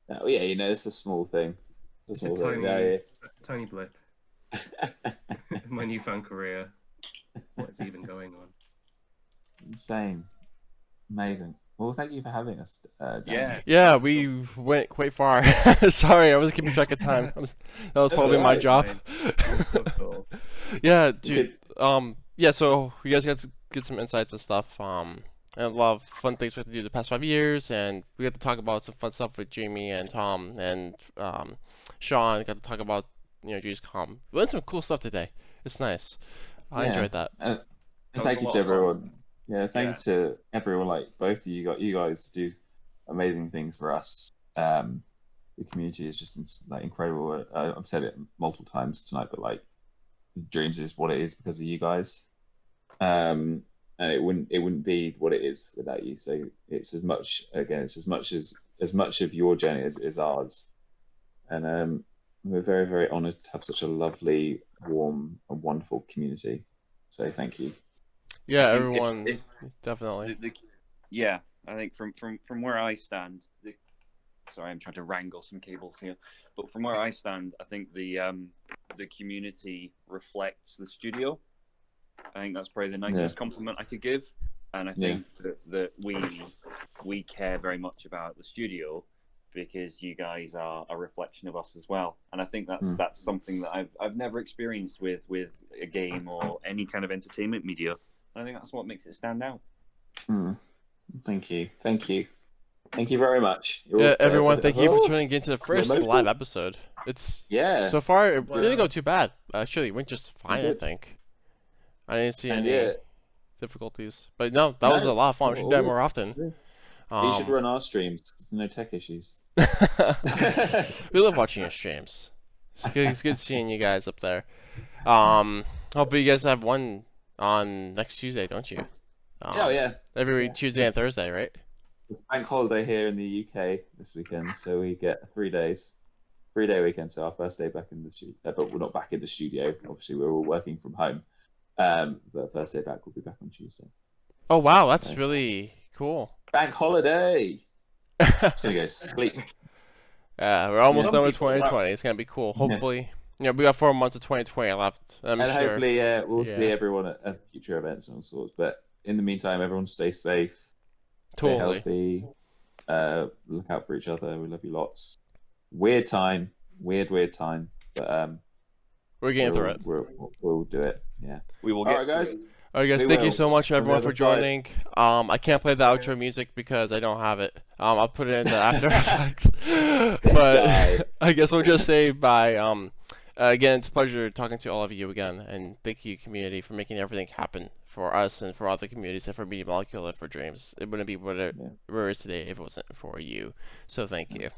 Oh yeah, it's a small thing. It's Small a thing. tiny blip. My newfound career. What is even going on? Insane, amazing. Well, thank you for having us. Dan. Yeah. Yeah, we went quite far. Sorry, I wasn't keeping track of time. That was probably my alright, job. It's so cool. Yeah, dude. Yeah. So you guys got to get some insights and stuff. And a lot of fun things we had to do the past 5 years, and we got to talk about some fun stuff with Jamie and Tom and Sean. Got to talk about Dreamscom. We learned some cool stuff today. It's nice. I enjoyed that. And That was thank a you lot to of fun. everyone. Yeah, thank you to everyone. Like both of you guys do amazing things for us. The community is just like incredible. I've said it multiple times tonight, but like Dreams is what it is because of you guys. And it wouldn't be what it is without you. So it's as much as much of your journey as ours. And we're very, very honoured to have such a lovely, warm, and wonderful community. So thank you. Yeah, everyone, definitely. Yeah, I think from where I stand, sorry, I'm trying to wrangle some cables here, but from where I stand, I think the community reflects the studio. I think that's probably the nicest compliment I could give, and I think that we care very much about the studio because you guys are a reflection of us as well. And I think that's something that I've never experienced with a game or any kind of entertainment media. I think that's what makes it stand out. Thank you very much. Everyone, thank you for tuning into the first live episode. So far it didn't go too bad. Actually, it went just fine. I think I didn't see any difficulties, but no, that was a lot of fun. We should do that more often. You should run our streams because there's no tech issues. We love watching your streams. It's good seeing you guys up there. Hopefully you guys have one on next Tuesday, don't you? Every Tuesday and Thursday, right? It's bank holiday here in the UK this weekend, so we get 3 days. 3-day weekend, so our first day back in the studio. But we're not back in the studio. Obviously, we're all working from home. But first day back, we'll be back on Tuesday. Oh, wow. That's really cool. Bank holiday! Just going to go sleep. Yeah, we're almost done with 2020. It's going to be cool. Hopefully. We got 4 months of 2020 left. And hopefully we'll see everyone at future events and all sorts. But in the meantime, everyone stay safe. Stay healthy. Look out for each other. We love you lots. Weird time. Weird time. But we're getting through it. We'll do it. Yeah. We will get All right, guys. Thank you so much, everyone, for joining. I can't play the outro music because I don't have it. I'll put it in the After Effects. But I guess we'll just say bye. Again, it's a pleasure talking to all of you again, and thank you, community, for making everything happen for us and for other communities and for MediaMolecule and for Dreams. It wouldn't be what it is today if it wasn't for you. So thank you.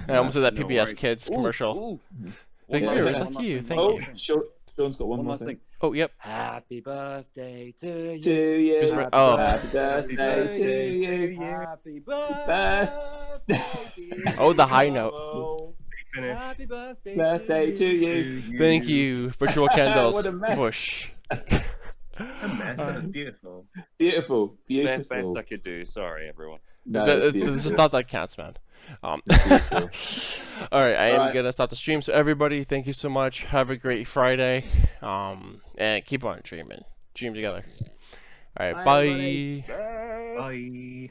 I almost did that PBS Kids commercial. Thank you. Sean's got one more thing. Oh, yep. Happy birthday to you. Happy birthday to you. Happy birthday. Oh, the high note. Happy birthday to you. Thank you. Virtual candles. What a mess. Push. A mess. That was beautiful. Beautiful. Best I could do. Sorry, everyone. No, this is not that counts, man. All right, I am gonna stop the stream. So everybody, thank you so much. Have a great Friday. And keep on dreaming. Dream together. All right, bye. Bye.